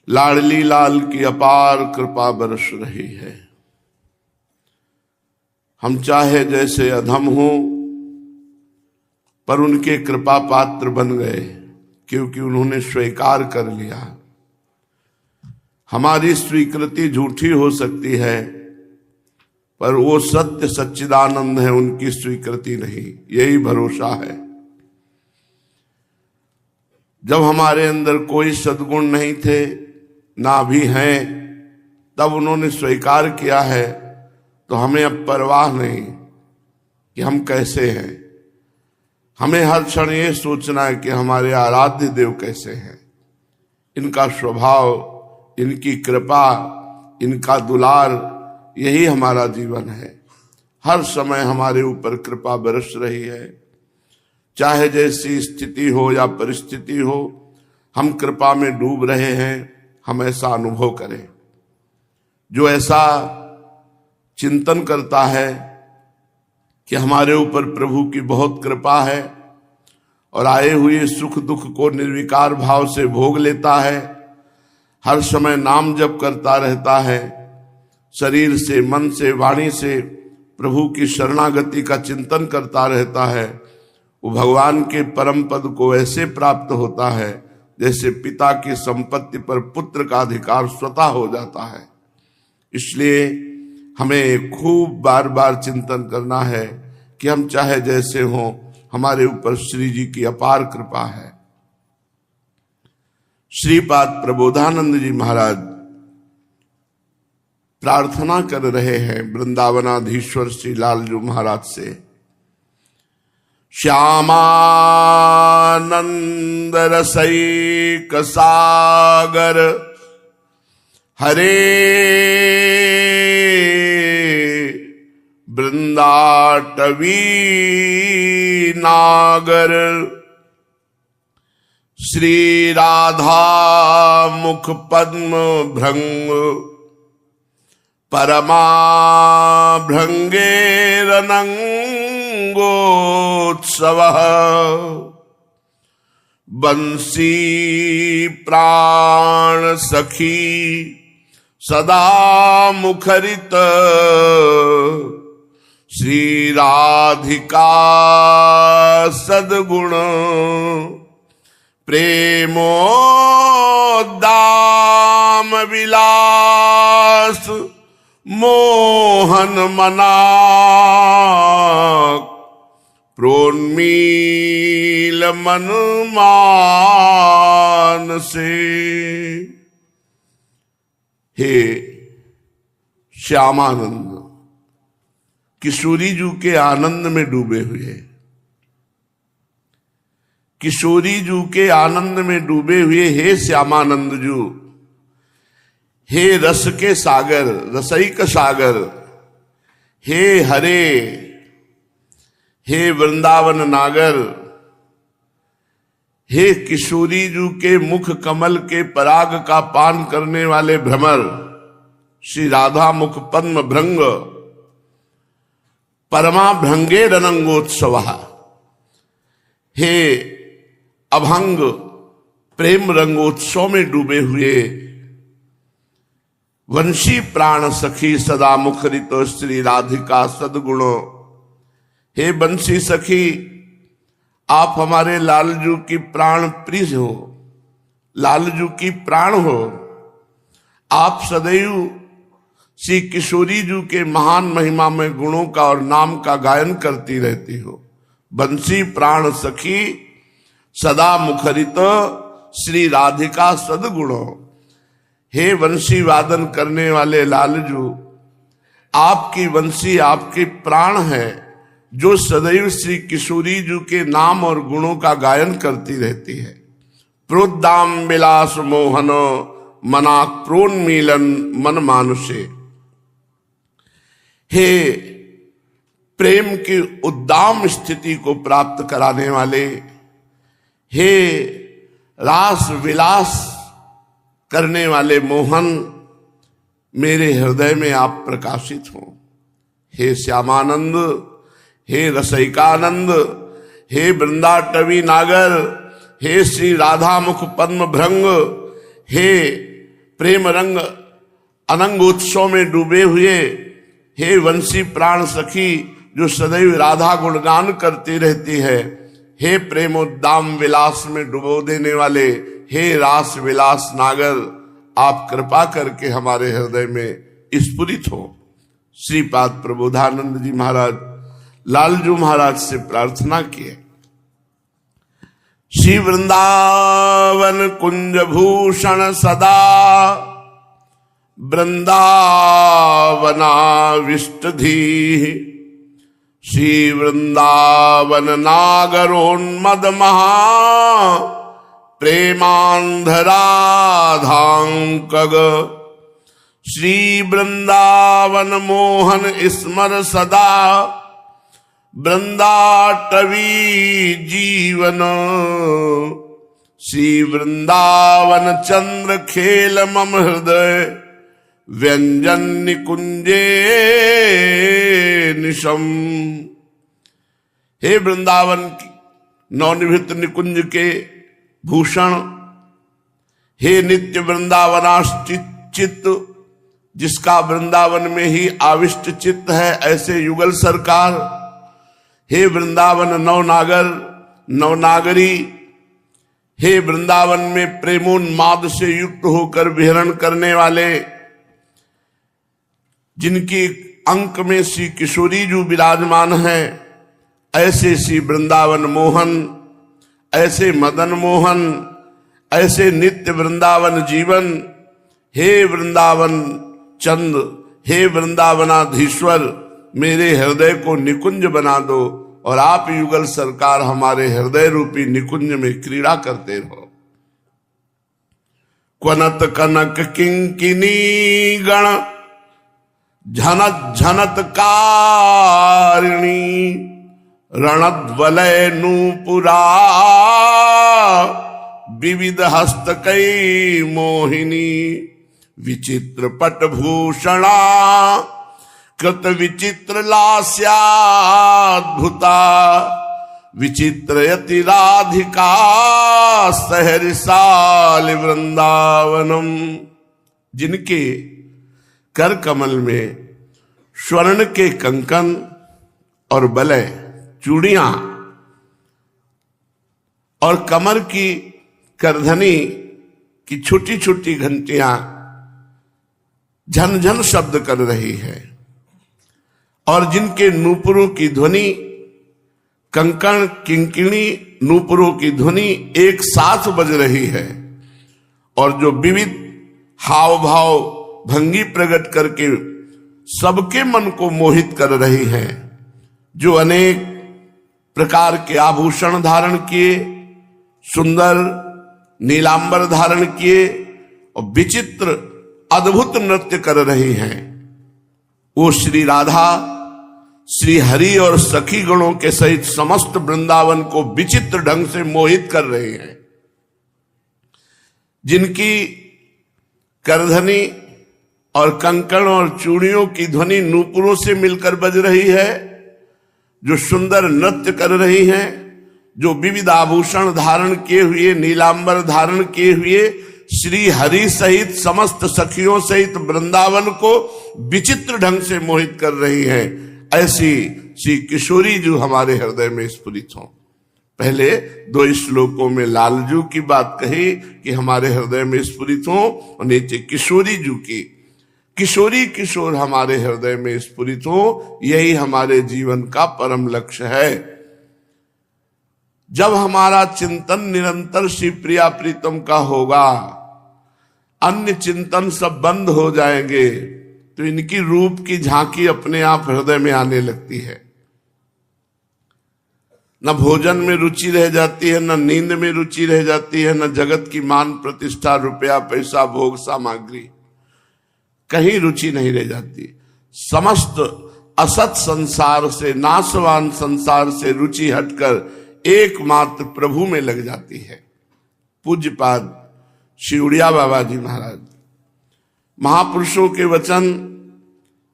लाडली लाल की अपार कृपा बरस रही है। हम चाहे जैसे अधम हो, पर उनके कृपा पात्र बन गए, क्योंकि उन्होंने स्वीकार कर लिया। हमारी स्वीकृति झूठी हो सकती है, पर वो सत्य सच्चिदानंद है, उनकी स्वीकृति नहीं। यही भरोसा है। जब हमारे अंदर कोई सद्गुण नहीं थे, ना भी हैं, तब उन्होंने स्वीकार किया है, तो हमें अब परवाह नहीं कि हम कैसे हैं। हमें हर क्षण ये सोचना है कि हमारे आराध्य देव कैसे हैं, इनका स्वभाव, इनकी कृपा, इनका दुलार, यही हमारा जीवन है। हर समय हमारे ऊपर कृपा बरस रही है। चाहे जैसी स्थिति हो या परिस्थिति हो, हम कृपा में डूब रहे हैं। हम ऐसा अनुभव करें। जो ऐसा चिंतन करता है कि हमारे ऊपर प्रभु की बहुत कृपा है और आए हुए सुख दुख को निर्विकार भाव से भोग लेता है, हर समय नाम जप करता रहता है, शरीर से, मन से, वाणी से प्रभु की शरणागति का चिंतन करता रहता है, वो भगवान के परम पद को ऐसे प्राप्त होता है जैसे पिता की संपत्ति पर पुत्र का अधिकार स्वतः हो जाता है। इसलिए हमें खूब बार बार चिंतन करना है कि हम चाहे जैसे हों, हमारे ऊपर श्री जी की अपार कृपा है। श्रीपाद प्रबोधानंद जी महाराज प्रार्थना कर रहे हैं वृंदावनाधीश्वर श्री लालजू महाराज से। श्यामानंद रसैक सागर हरे वृंदाटवी नागर, श्री राधा मुख पद्म भृंग परमा भृंगेरनंगोत्सव, बंसी प्राण सखी सदा मुखरित, श्री राधिका सद्गुण प्रेमोद्दाम विलास मोहन मना, प्रोन्मील मन मान से। हे श्यामानंद, किशोरी जू के आनंद में डूबे हुए, किशोरी जू के आनंद में डूबे हुए हे श्यामानंद जू, हे रस के सागर, रसैक सागर, हे हरे, हे वृंदावन नागर, हे किशोरी जू के मुख कमल के पराग का पान करने वाले भ्रमर, श्री राधा मुख पद्म भृंग परमा भृंगे रनंगोत्सव, हे अभंग प्रेम रंगोत्सव में डूबे हुए वंशी प्राण सखी सदा मुखरित श्री राधिका सद्गुणो। हे बंसी सखी, आप हमारे लालजू की प्राण प्रिय हो, लालजू की प्राण हो। आप सदैव श्री किशोरी जू के महान महिमा में गुणों का और नाम का गायन करती रहती हो। बंसी प्राण सखी सदा मुखरित श्री राधिका सद्गुणो। हे वंशी वादन करने वाले लालजू, आपकी वंशी आपके प्राण है, जो सदैव श्री किशोरी जू के नाम और गुणों का गायन करती रहती है। प्रोद्दाम विलास मोहन मना प्रोन्मीलन मन मानुषे। हे प्रेम की उद्दाम स्थिति को प्राप्त कराने वाले, हे रास विलास करने वाले मोहन, मेरे हृदय में आप प्रकाशित हो। हे श्यामानंद, हे रसैकानंद, हे वृंदाटवी नागर, हे श्री राधा मुख पद्म भृंग, हे प्रेम रंग अनंग उत्सव में डूबे हुए हे वंशी प्राण सखी जो सदैव राधा गुणगान करती रहती है, हे प्रेमोद्दाम विलास में डुबो देने वाले हे रास विलास नागर, आप कृपा करके हमारे हृदय में स्फुरित हो। श्रीपाद प्रबोधानंद जी महाराज लालजू महाराज से प्रार्थना किए। श्री वृंदावन कुंज भूषण सदा वृंदावनाविष्टधी, श्री वृंदावन नागरोन्मद महा प्रेमांधराधांकग, श्री वृंदावन मोहन स्मर सदा वृंदाटवी जीवन, श्री वृंदावन चंद्र खेल मम हृदय व्यंजन निकुंजे निशम। हे वृंदावन की नवनिभृत निकुंज के भूषण, हे नित्य वृंदावनाश्चित जिसका वृंदावन में ही आविष्ट चित्त है ऐसे युगल सरकार, हे वृंदावन नवनागर नवनागरी, हे वृंदावन में प्रेमोन्माद से युक्त होकर विहरण करने वाले, जिनकी अंक में श्री किशोरी जो विराजमान है, ऐसे श्री वृंदावन मोहन, ऐसे मदन मोहन, ऐसे नित्य वृंदावन जीवन, हे वृंदावन चंद, हे वृंदावनाधीश्वर, मेरे हृदय को निकुंज बना दो और आप युगल सरकार हमारे हृदय रूपी निकुंज में क्रीड़ा करते रहो। क्वनत कनक किंकिनी गण झनत झनत कारिणी, रणध्वलय नूपुरा विविध हस्तकई मोहिनी, विचित्र पटभूषणा कृत विचित्र लास्याद्भुता, विचित्र यति राधिका सहरिसाल वृंदावनम, जिनके कर कमल में स्वर्ण के कंकन और बलय चूड़ियां और कमर की करधनी की छोटी छोटी घंटियां झनझन शब्द कर रही है, और जिनके नूपुरों की ध्वनि, कंकण किंकिणी नूपुरों की ध्वनि एक साथ बज रही है, और जो विविध हाव भाव भंगी प्रकट करके सबके मन को मोहित कर रही है, जो अनेक प्रकार के आभूषण धारण किए, सुंदर नीलांबर धारण किए और विचित्र अद्भुत नृत्य कर रही हैं, वो श्री राधा श्री हरि और सखी गणों के सहित समस्त वृंदावन को विचित्र ढंग से मोहित कर रहे हैं। जिनकी करधनी और कंकण और चूड़ियों की ध्वनि नूपुरों से मिलकर बज रही है, जो सुंदर नृत्य कर रही हैं, जो विविध आभूषण धारण किए हुए, नीलांबर धारण किए हुए श्री हरि सहित समस्त सखियों सहित वृंदावन को विचित्र ढंग से मोहित कर रही हैं, ऐसी श्री किशोरी जो हमारे हृदय में स्फुरित हो। पहले 2 श्लोकों में लालजू की बात कही कि हमारे हृदय में स्फुरित हो, और नीचे किशोरी जू की, किशोरी किशोर हमारे हृदय में स्फुरित हो, यही हमारे जीवन का परम लक्ष्य है। जब हमारा चिंतन निरंतर श्री प्रिया प्रीतम का होगा, अन्य चिंतन सब बंद हो जाएंगे, तो इनकी रूप की झांकी अपने आप हृदय में आने लगती है। न भोजन में रुचि रह जाती है, न नींद में रुचि रह जाती है, न जगत की मान प्रतिष्ठा रुपया पैसा भोग सामग्री, कहीं रुचि नहीं रह जाती। समस्त असत संसार से, नाशवान संसार से रुचि हटकर एकमात्र प्रभु में लग जाती है। पूज्यपाद श्री उड़िया बाबा जी महाराज महापुरुषों के वचन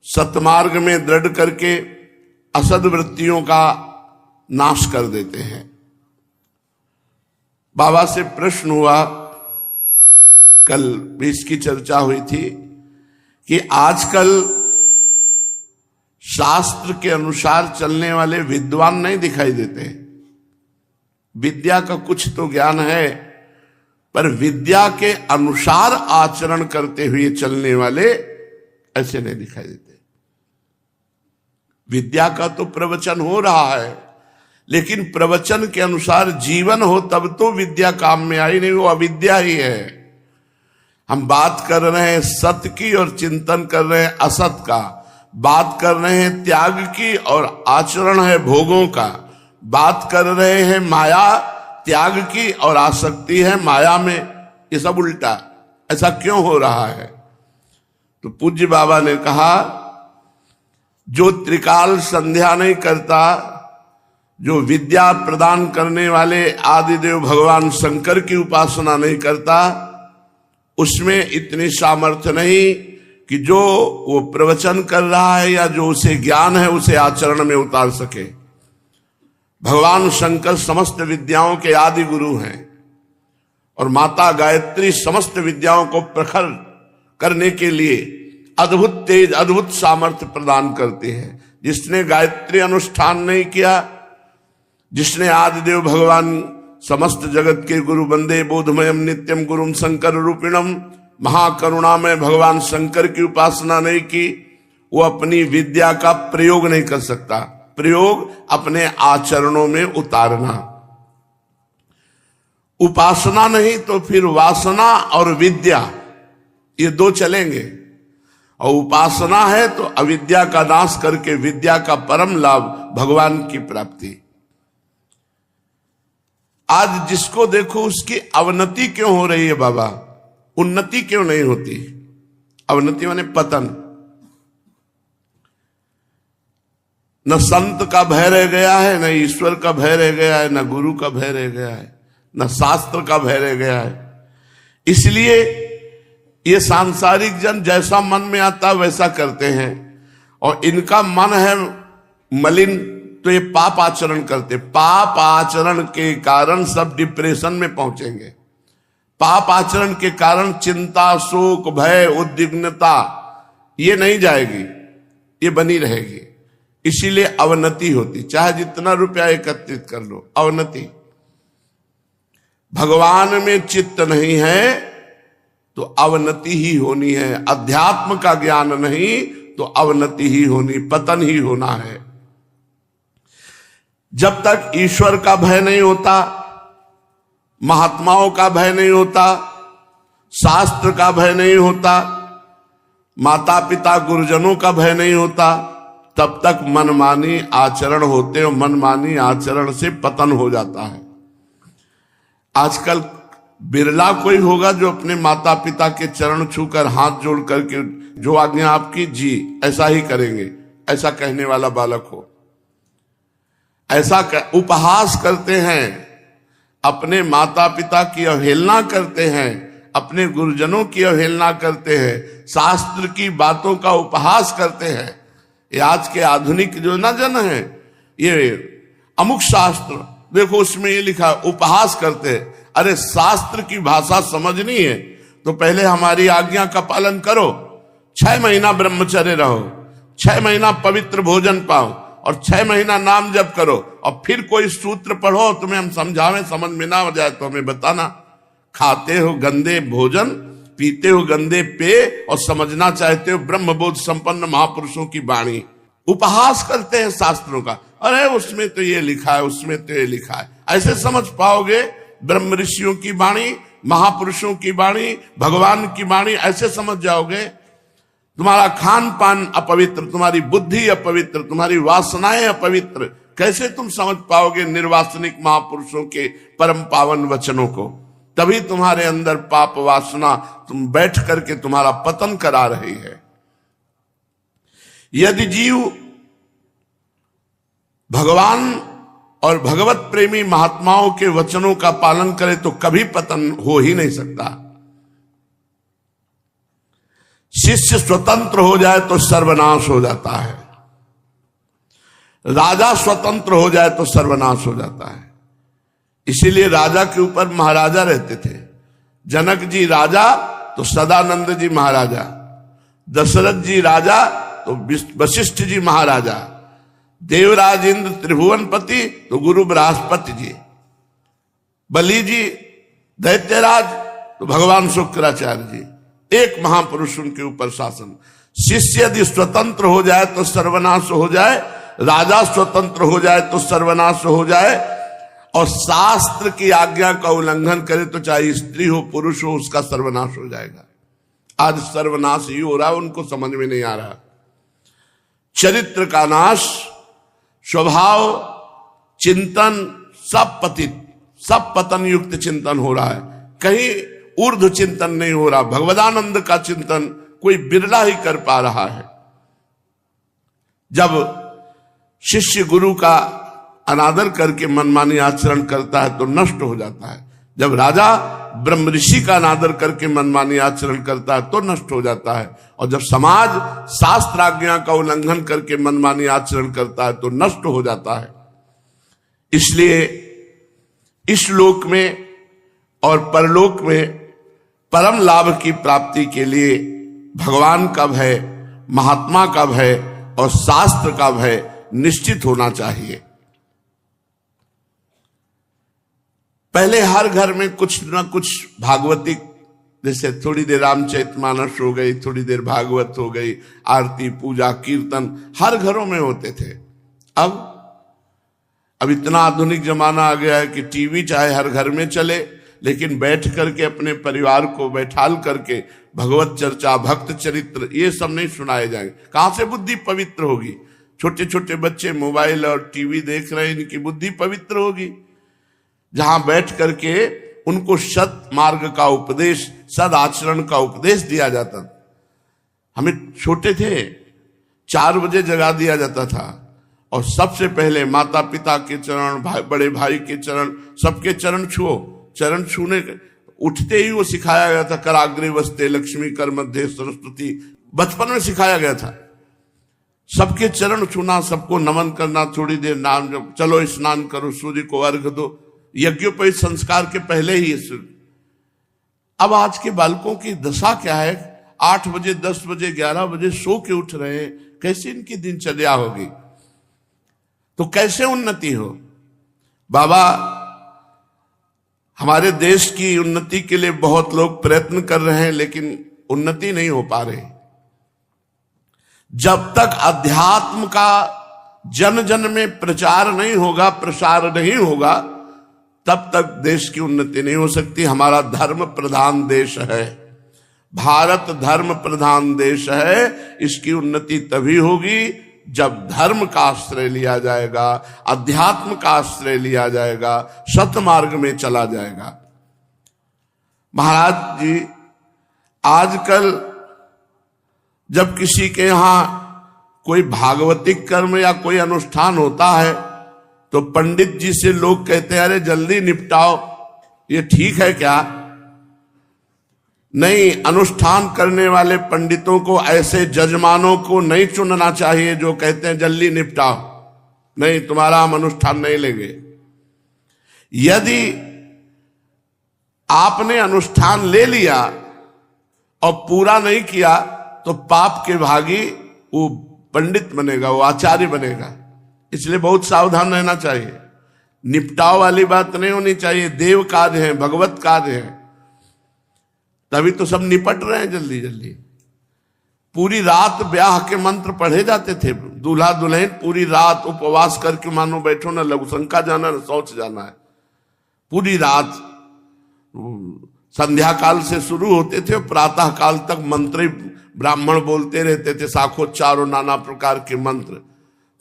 सतमार्ग में दृढ़ करके असद वृत्तियों का नाश कर देते हैं। बाबा से प्रश्न हुआ कल भी इसकी चर्चा हुई थी कि आजकल शास्त्र के अनुसार चलने वाले विद्वान नहीं दिखाई देते। विद्या का कुछ तो ज्ञान है, पर विद्या के अनुसार आचरण करते हुए चलने वाले ऐसे नहीं दिखाई देते। विद्या का तो प्रवचन हो रहा है, लेकिन प्रवचन के अनुसार जीवन हो तब तो विद्या काम में आई, नहीं वो अविद्या ही है। हम बात कर रहे हैं सत्य की और चिंतन कर रहे हैं असत का, बात कर रहे हैं त्याग की और आचरण है भोगों का, बात कर रहे हैं माया त्याग की और आसक्ति है माया में। ये सब उल्टा, ऐसा क्यों हो रहा है? तो पूज्य बाबा ने कहा, जो त्रिकाल संध्या नहीं करता, जो विद्या प्रदान करने वाले आदिदेव भगवान शंकर की उपासना नहीं करता, उसमें इतनी सामर्थ्य नहीं कि जो वो प्रवचन कर रहा है या जो उसे ज्ञान है उसे आचरण में उतार सके। भगवान शंकर समस्त विद्याओं के आदि गुरु हैं और माता गायत्री समस्त विद्याओं को प्रखर करने के लिए अद्भुत तेज अद्भुत सामर्थ्य प्रदान करते हैं। जिसने गायत्री अनुष्ठान नहीं किया, जिसने आदिदेव भगवान समस्त जगत के गुरु वंदे बोधमयम नित्यम गुरुम शंकर रूपिणम महाकरुणा में भगवान शंकर की उपासना नहीं की, वो अपनी विद्या का प्रयोग नहीं कर सकता। प्रयोग अपने आचरणों में उतारना। उपासना नहीं तो फिर वासना और विद्या, ये दो चलेंगे। और उपासना है तो अविद्या का नाश करके विद्या का परम लाभ भगवान की प्राप्ति। आज जिसको देखो उसकी अवनति क्यों हो रही है बाबा? उन्नति क्यों नहीं होती? अवनति माने पतन। न संत का भय रह गया है, न ईश्वर का भय रह गया है, न गुरु का भय रह गया है, न शास्त्र का भय रह गया है। इसलिए ये सांसारिक जन जैसा मन में आता वैसा करते हैं, और इनका मन है मलिन तो ये पाप आचरण करते। पाप आचरण के कारण सब डिप्रेशन में पहुंचेंगे। पाप आचरण के कारण चिंता, शोक, भय, उद्विग्नता ये नहीं जाएगी, ये बनी रहेगी। इसीलिए अवनति होती। चाहे जितना रुपया एकत्रित कर लो, अवनति। भगवान में चित्त नहीं है तो अवनति ही होनी है। अध्यात्म का ज्ञान नहीं तो अवनति ही होनी, पतन ही होना है। जब तक ईश्वर का भय नहीं होता, महात्माओं का भय नहीं होता, शास्त्र का भय नहीं होता, माता पिता गुरुजनों का भय नहीं होता, तब तक मनमानी आचरण होते और मनमानी आचरण से पतन हो जाता है। आजकल बिरला कोई होगा जो अपने माता पिता के चरण छूकर हाथ जोड़ करके जो आज्ञा आपकी जी ऐसा ही करेंगे, ऐसा कहने वाला बालक हो। ऐसा उपहास करते हैं, अपने माता पिता की अवहेलना करते हैं, अपने गुरुजनों की अवहेलना करते हैं, शास्त्र की बातों का उपहास करते हैं। ये आज के आधुनिक जो ना जन है, ये अमुक शास्त्र देखो उसमें ये लिखा, उपहास करते हैं। अरे शास्त्र की भाषा समझनी है तो पहले हमारी आज्ञा का पालन करो। 6 महीना ब्रह्मचर्य रहो, 6 महीना पवित्र भोजन पाओ और 6 महीना नाम जप करो, और फिर कोई सूत्र पढ़ो, तुम्हें हम समझावें, समझ में ना आ जाए तो हमें बताना। खाते हो गंदे भोजन, पीते हो गंदे पेय और समझना चाहते हो ब्रह्मबोध संपन्न महापुरुषों की वाणी। उपहास करते हैं शास्त्रों का। अरे उसमें तो ये लिखा है, उसमें तो ये लिखा है। ऐसे समझ पाओगे ब्रह्म ऋषियों की वाणी, महापुरुषों की वाणी, भगवान की वाणी, ऐसे समझ जाओगे। तुम्हारा खान पान अपवित्र, तुम्हारी बुद्धि अपवित्र, तुम्हारी वासनाएं अपवित्र, कैसे तुम समझ पाओगे निर्वासनिक महापुरुषों के परम पावन वचनों को? तभी तुम्हारे अंदर पाप वासना तुम बैठ करके तुम्हारा पतन करा रही है। यदि जीव भगवान और भगवत प्रेमी महात्माओं के वचनों का पालन करे तो कभी पतन हो ही नहीं सकता। शिष्य स्वतंत्र हो जाए तो सर्वनाश हो जाता है, राजा स्वतंत्र हो जाए तो सर्वनाश हो जाता है। इसीलिए राजा के ऊपर महाराजा रहते थे। जनक जी राजा तो सदानंद जी महाराजा, दशरथ जी राजा तो वशिष्ठ जी महाराजा, देवराज इंद्र त्रिभुवनपति तो गुरु बृहस्पति जी, बलि जी दैत्यराज तो भगवान शुक्राचार्य जी। एक महापुरुष उनके ऊपर शासन। शिष्य यदि स्वतंत्र हो जाए तो सर्वनाश हो जाए, राजा स्वतंत्र हो जाए तो सर्वनाश हो जाए, और शास्त्र की आज्ञा का उल्लंघन करे तो चाहे स्त्री हो पुरुष हो उसका सर्वनाश हो जाएगा। आज सर्वनाश ही हो रहा, उनको समझ में नहीं आ रहा। चरित्र का नाश, स्वभाव, चिंतन सब पतित, सब पतन युक्त चिंतन हो रहा है, कहीं ऊर्ध्व चिंतन नहीं हो रहा। भगवदानंद का चिंतन कोई बिरला ही कर पा रहा है। जब शिष्य गुरु का अनादर करके मनमानी आचरण करता है तो नष्ट हो जाता है। जब राजा ब्रह्म ऋषि का अनादर करके मनमानी आचरण करता है तो नष्ट हो जाता है। और जब समाज शास्त्र आज्ञा का उल्लंघन करके मनमानी आचरण करता है तो नष्ट हो जाता है। इसलिए इस लोक में और परलोक में परम लाभ की प्राप्ति के लिए भगवान का भय, महात्मा का भय और शास्त्र का भय निश्चित होना चाहिए। पहले हर घर में कुछ न कुछ भागवतिक, जैसे थोड़ी देर रामचरितमानस हो गई, थोड़ी देर भागवत हो गई, आरती पूजा कीर्तन हर घरों में होते थे। अब इतना आधुनिक जमाना आ गया है कि टीवी चाहे हर घर में चले, लेकिन बैठ करके अपने परिवार को बैठाल करके भगवत चर्चा, भक्त चरित्र ये सब नहीं सुनाए जाएंगे। कहां से बुद्धि पवित्र होगी? छोटे छोटे बच्चे मोबाइल और टीवी देख रहे हैं, इनकी बुद्धि पवित्र होगी? जहां बैठ करके उनको सत मार्ग का उपदेश, सद आचरण का उपदेश दिया जाता। हमें छोटे थे 4 बजे जगा दिया जाता था और सबसे पहले माता पिता के चरण, बड़े भाई के चरण, सबके चरण छुओ। चरण छूने उठते ही वो सिखाया गया था, कराग्रे वस्ते लक्ष्मी कर मध्य सरस्वती, बचपन में सिखाया गया था। सबके चरण छूना, सबको नमन करना, थोड़ी देर नाम जप, चलो स्नान करो, सूर्य को अर्घ दो, यज्ञोपवीत संस्कार के पहले ही। अब आज के बालकों की दशा क्या है? 8 बजे 10 बजे 11 बजे सो के उठ रहे हैं। कैसे इनकी दिनचर्या होगी? तो कैसे उन्नति हो? बाबा, हमारे देश की उन्नति के लिए बहुत लोग प्रयत्न कर रहे हैं, लेकिन उन्नति नहीं हो पा रही। जब तक अध्यात्म का जन जन में प्रचार नहीं होगा, प्रसार नहीं होगा, तब तक देश की उन्नति नहीं हो सकती। हमारा धर्म प्रधान देश है, भारत धर्म प्रधान देश है। इसकी उन्नति तभी होगी जब धर्म का आश्रय लिया जाएगा, अध्यात्म का आश्रय लिया जाएगा, सतमार्ग में चला जाएगा। महाराज जी, आजकल जब किसी के यहां कोई भागवतिक कर्म या कोई अनुष्ठान होता है तो पंडित जी से लोग कहते हैं, अरे जल्दी निपटाओ। ये ठीक है क्या? नहीं, अनुष्ठान करने वाले पंडितों को, ऐसे जजमानों को नहीं चुनना चाहिए जो कहते हैं जल्दी निपटाओ। नहीं, तुम्हारा हम अनुष्ठान नहीं लेंगे। यदि आपने अनुष्ठान ले लिया और पूरा नहीं किया तो पाप के भागी वो पंडित बनेगा, वो आचार्य बनेगा। इसलिए बहुत सावधान रहना चाहिए। निपटाव वाली बात नहीं होनी चाहिए। देव कार्य है, भगवत कार्य है, तभी तो सब निपट रहे हैं जल्दी जल्दी। पूरी रात ब्याह के मंत्र पढ़े जाते थे। दूल्हा दुल्हन पूरी रात उपवास करके मानो बैठो, ना लघुशंका जाना ना शौच जाना है। पूरी रात संध्या काल से शुरू होते थे और प्रातः काल तक मंत्री ब्राह्मण बोलते रहते थे, शाखोच्चार और नाना प्रकार के मंत्र।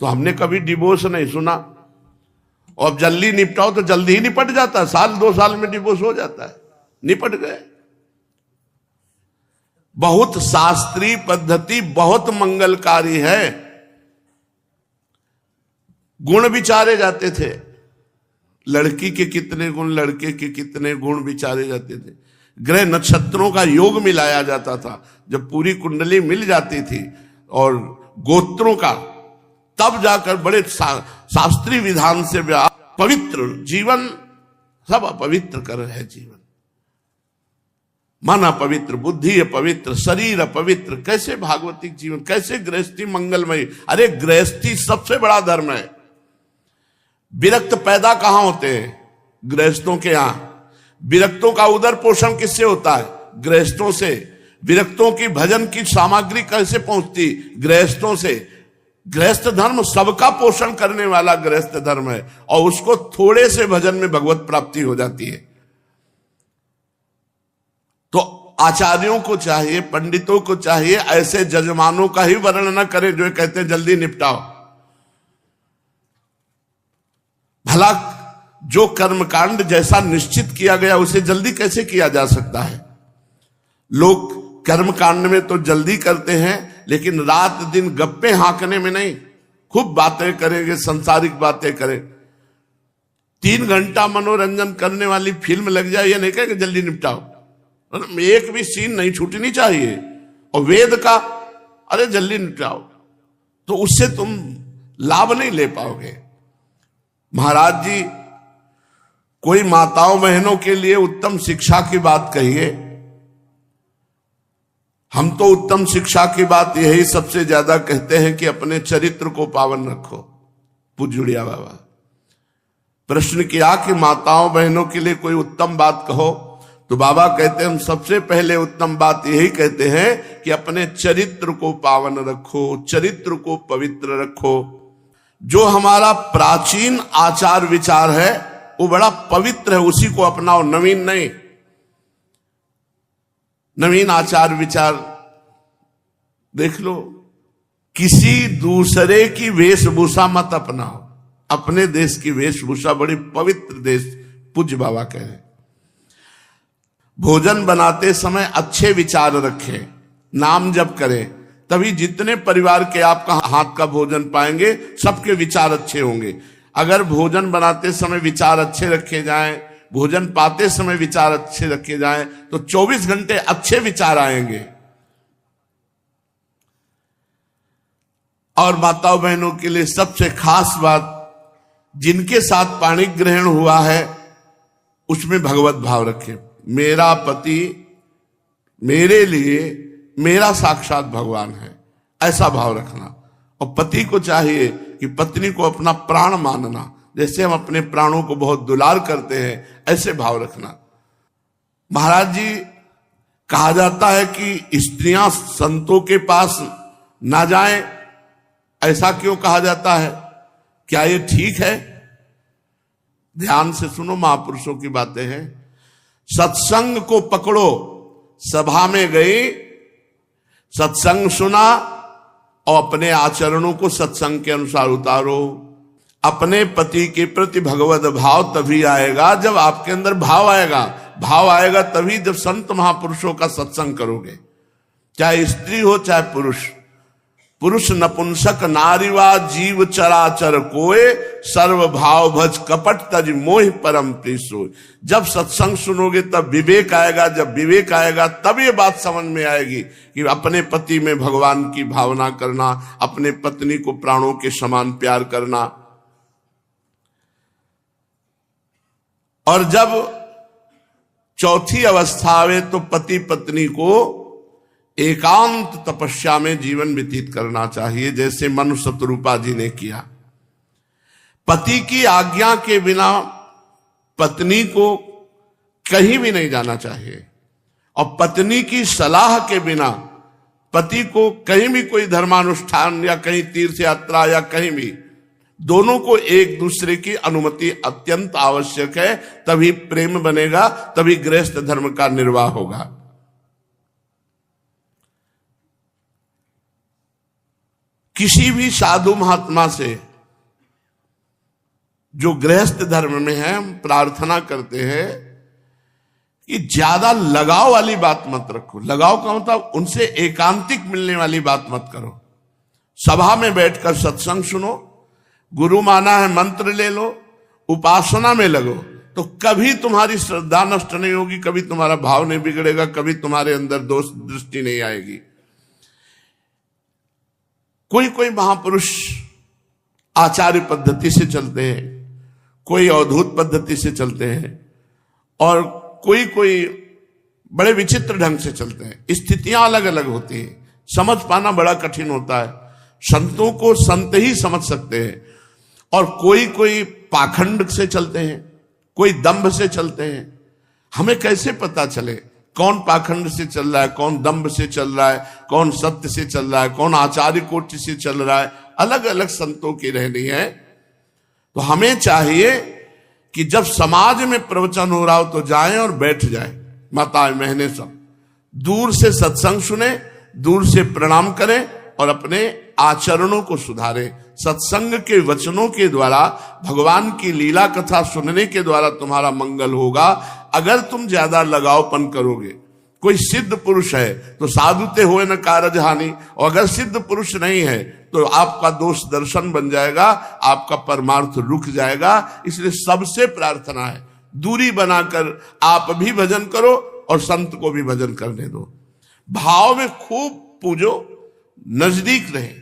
तो हमने कभी डिवोर्स नहीं सुना। और जल्दी निपटाओ तो जल्दी ही निपट जाता है, 1-2 साल में डिवोर्स हो जाता है, निपट गए। बहुत शास्त्रीय पद्धति, बहुत मंगलकारी है। गुण विचारे जाते थे, लड़की के कितने गुण, लड़के के कितने गुण विचारे जाते थे। ग्रह नक्षत्रों का योग मिलाया जाता था। जब पूरी कुंडली मिल जाती थी और गोत्रों का, तब जाकर बड़े शास्त्रीय विधान से पवित्र जीवन, सब अपवित्र कर रहे हैं जीवन। मन अपवित्र, बुद्धि अपवित्र, शरीर अपवित्र। कैसे भागवतिक जीवन, कैसे गृहस्थी मंगलमयी? अरे गृहस्थी सबसे बड़ा धर्म है। विरक्त पैदा कहां होते हैं? गृहस्थों के यहां। विरक्तों का उदर पोषण किससे होता है? गृहस्थों से। विरक्तों की भजन की सामग्री कैसे पहुंचती? गृहस्थों से। गृहस्थ धर्म सबका पोषण करने वाला गृहस्थ धर्म है, और उसको थोड़े से भजन में भगवत प्राप्ति हो जाती है। तो आचार्यों को चाहिए, पंडितों को चाहिए, ऐसे जजमानों का ही वर्णन न करें जो कहते हैं जल्दी निपटाओ। भला जो कर्मकांड जैसा निश्चित किया गया उसे जल्दी कैसे किया जा सकता है? लोग कर्मकांड में तो जल्दी करते हैं, लेकिन रात दिन गप्पे हाँकने में नहीं। खूब बातें करेंगे, संसारिक बातें करें। 3 घंटा मनोरंजन करने वाली फिल्म लग जाए, ये नहीं कहेंगे जल्दी निपटाओ। एक भी सीन नहीं छूटनी चाहिए। और वेद का, अरे जल्दी निपटाओ, तो उससे तुम लाभ नहीं ले पाओगे। महाराज जी, कोई माताओं बहनों के लिए उत्तम शिक्षा की बात कहिए। हम तो उत्तम शिक्षा की बात यही सबसे ज्यादा कहते हैं कि अपने चरित्र को पावन रखो। पूज्य बाबा प्रश्न किया कि माताओं बहनों के लिए कोई उत्तम बात कहो, तो बाबा कहते हैं हम सबसे पहले उत्तम बात यही कहते हैं कि अपने चरित्र को पावन रखो, चरित्र को पवित्र रखो। जो हमारा प्राचीन आचार विचार है वो बड़ा पवित्र है, उसी को अपनाओ, नवीन नहीं। नवीन आचार विचार देख लो। किसी दूसरे की वेशभूषा मत अपनाओ, अपने देश की वेशभूषा बड़ी पवित्र देश। पूज्य बाबा कह रहे भोजन बनाते समय अच्छे विचार रखें, नाम जप करें, तभी जितने परिवार के आपका हाथ का भोजन पाएंगे सबके विचार अच्छे होंगे। अगर भोजन बनाते समय विचार अच्छे रखे जाएं, भोजन पाते समय विचार अच्छे रखे जाएं, तो 24 घंटे अच्छे विचार आएंगे। और माताओं बहनों के लिए सबसे खास बात, जिनके साथ पाणी ग्रहण हुआ है उसमें भगवत भाव रखें। मेरा पति मेरे लिए मेरा साक्षात भगवान है, ऐसा भाव रखना। और पति को चाहिए कि पत्नी को अपना प्राण मानना, जैसे हम अपने प्राणों को बहुत दुलार करते हैं, ऐसे भाव रखना। महाराज जी, कहा जाता है कि स्त्रियां संतों के पास ना जाएं, ऐसा क्यों कहा जाता है? क्या ये ठीक है? ध्यान से सुनो, महापुरुषों की बातें हैं। सत्संग को पकड़ो, सभा में गई, सत्संग सुना और अपने आचरणों को सत्संग के अनुसार उतारो। अपने पति के प्रति भगवत भाव तभी आएगा जब आपके अंदर भाव आएगा। भाव आएगा तभी जब संत महापुरुषों का सत्संग करोगे, चाहे स्त्री हो चाहे पुरुष। पुरुष नपुंसक नारीवा जीव चराचर कोय, सर्व भाव भज कपट तज मोह परम प्रीसो। जब सत्संग सुनोगे तब विवेक आएगा, जब विवेक आएगा तब ये बात समझ में आएगी कि अपने पति में भगवान की भावना करना, अपने पत्नी को प्राणों के समान प्यार करना। और जब चौथी अवस्था आवे तो पति पत्नी को एकांत तपस्या में जीवन व्यतीत करना चाहिए, जैसे मनु शतरूपा जी ने किया। पति की आज्ञा के बिना पत्नी को कहीं भी नहीं जाना चाहिए, और पत्नी की सलाह के बिना पति को कहीं भी कोई धर्मानुष्ठान या कहीं तीर्थ यात्रा या कहीं भी, दोनों को एक दूसरे की अनुमति अत्यंत आवश्यक है। तभी प्रेम बनेगा, तभी गृहस्थ धर्म का निर्वाह होगा। किसी भी साधु महात्मा से जो गृहस्थ धर्म में है, हम प्रार्थना करते हैं कि ज्यादा लगाव वाली बात मत रखो। लगाव का मतलब उनसे एकांतिक मिलने वाली बात मत करो। सभा में बैठकर सत्संग सुनो, गुरु माना है मंत्र ले लो, उपासना में लगो, तो कभी तुम्हारी श्रद्धा नष्ट नहीं होगी, कभी तुम्हारा भाव नहीं बिगड़ेगा, कभी तुम्हारे अंदर दोष दृष्टि नहीं आएगी। कोई कोई महापुरुष आचार्य पद्धति से चलते हैं, कोई अवधूत पद्धति से चलते हैं, और कोई कोई बड़े विचित्र ढंग से चलते हैं, स्थितियां अलग अलग होती हैं, समझ पाना बड़ा कठिन होता है। संतों को संत ही समझ सकते हैं। और कोई कोई पाखंड से चलते हैं, कोई दंभ से चलते हैं। हमें कैसे पता चले कौन पाखंड से चल रहा है, कौन दंभ से चल रहा है, कौन सत्य से चल रहा है, कौन आचार्य कोटि से चल रहा है? अलग अलग संतों की रहनी है। तो हमें चाहिए कि जब समाज में प्रवचन हो रहा हो तो जाएं और बैठ जाएं, माताएं बहनें सब दूर से सत्संग सुने, दूर से प्रणाम करें और अपने आचरणों को सुधारें। सत्संग के वचनों के द्वारा, भगवान की लीला कथा सुनने के द्वारा तुम्हारा मंगल होगा। अगर तुम ज्यादा लगावपन करोगे, कोई सिद्ध पुरुष है तो साधुते होए न कारज हानि, और अगर सिद्ध पुरुष नहीं है तो आपका दोष दर्शन बन जाएगा, आपका परमार्थ रुक जाएगा। इसलिए सबसे प्रार्थना है दूरी बनाकर आप भी भजन करो और संत को भी भजन करने दो। भाव में खूब पूजो, नजदीक रहे,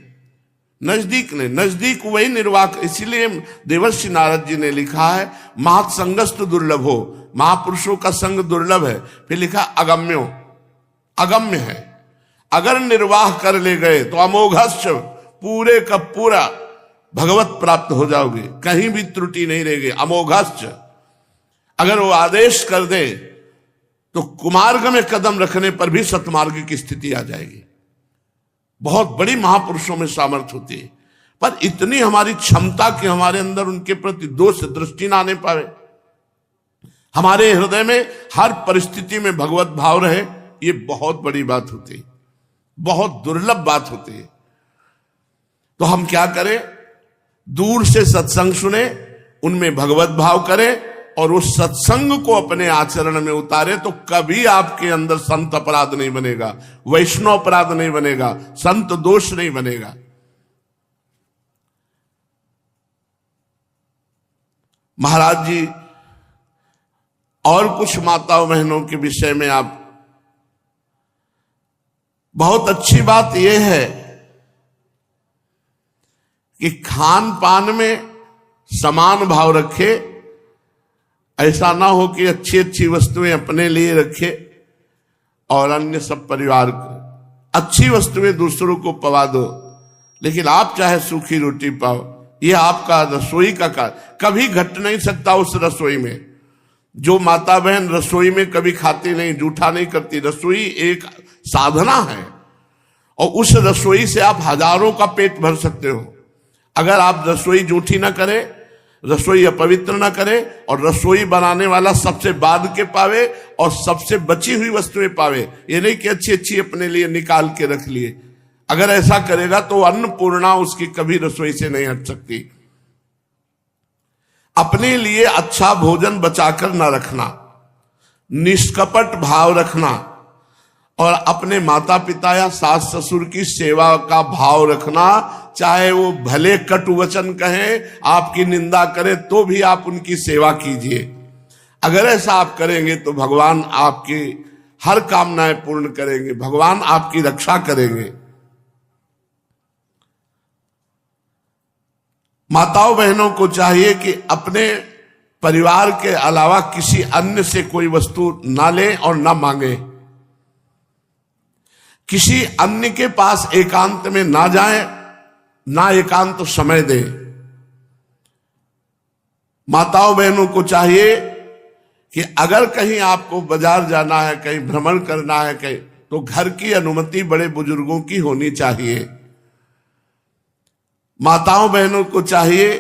नजदीक नहीं, नजदीक वही निर्वाक। इसीलिए देवर्षि नारद जी ने लिखा है महत्संगस्तु दुर्लभ हो, महापुरुषों का संग दुर्लभ है। फिर लिखा अगम्यो, अगम्य है। अगर निर्वाह कर ले गए तो अमोघश्च, पूरे का पूरा भगवत प्राप्त हो जाओगे, कहीं भी त्रुटि नहीं रहेगी। अमोघश्च, अगर वो आदेश कर दे तो कुमार्ग में कदम रखने पर भी सतमार्ग की स्थिति आ जाएगी। बहुत बड़ी महापुरुषों में सामर्थ्य होती है, पर इतनी हमारी क्षमता कि हमारे अंदर उनके प्रति दोष दृष्टि ना आने पावे, हमारे हृदय में हर परिस्थिति में भगवत भाव रहे, ये बहुत बड़ी बात होती है, बहुत दुर्लभ बात होती है। तो हम क्या करें? दूर से सत्संग सुने, उनमें भगवत भाव करें और उस सत्संग को अपने आचरण में उतारे, तो कभी आपके अंदर संत अपराध नहीं बनेगा, वैष्णव अपराध नहीं बनेगा, संत दोष नहीं बनेगा। महाराज जी और कुछ माताओं बहनों के विषय में आप, बहुत अच्छी बात यह है कि खान पान में समान भाव रखे। ऐसा ना हो कि अच्छी अच्छी वस्तुएं अपने लिए रखे और अन्य सब परिवार को। अच्छी वस्तुएं दूसरों को पवा दो, लेकिन आप चाहे सूखी रोटी पाओ, यह आपका रसोई का कार्य। कभी घट नहीं सकता उस रसोई में। जो माता बहन रसोई में कभी खाती नहीं, जूठा नहीं करती, रसोई एक साधना है और उस रसोई से आप हजारों का पेट भर सकते हो। अगर आप रसोई जूठी ना करें, रसोई अपवित्र ना करे और रसोई बनाने वाला सबसे बाद के पावे और सबसे बची हुई वस्तुएं पावे, ये नहीं कि अच्छी अच्छी अपने लिए निकाल के रख लिए। अगर ऐसा करेगा तो अन्नपूर्णा उसकी कभी रसोई से नहीं हट सकती। अपने लिए अच्छा भोजन बचाकर ना रखना, निष्कपट भाव रखना और अपने माता पिता या सास ससुर की सेवा का भाव रखना। चाहे वो भले कटु वचन कहें, आपकी निंदा करें, तो भी आप उनकी सेवा कीजिए। अगर ऐसा आप करेंगे तो भगवान आपकी हर कामनाएं पूर्ण करेंगे, भगवान आपकी रक्षा करेंगे। माताओं बहनों को चाहिए कि अपने परिवार के अलावा किसी अन्य से कोई वस्तु ना लें और ना मांगे। किसी अन्य के पास एकांत में ना जाएं, ना एकांत समय दें। माताओं बहनों को चाहिए कि अगर कहीं आपको बाजार जाना है, कहीं भ्रमण करना है, कहीं, तो घर की अनुमति बड़े बुजुर्गों की होनी चाहिए। माताओं बहनों को चाहिए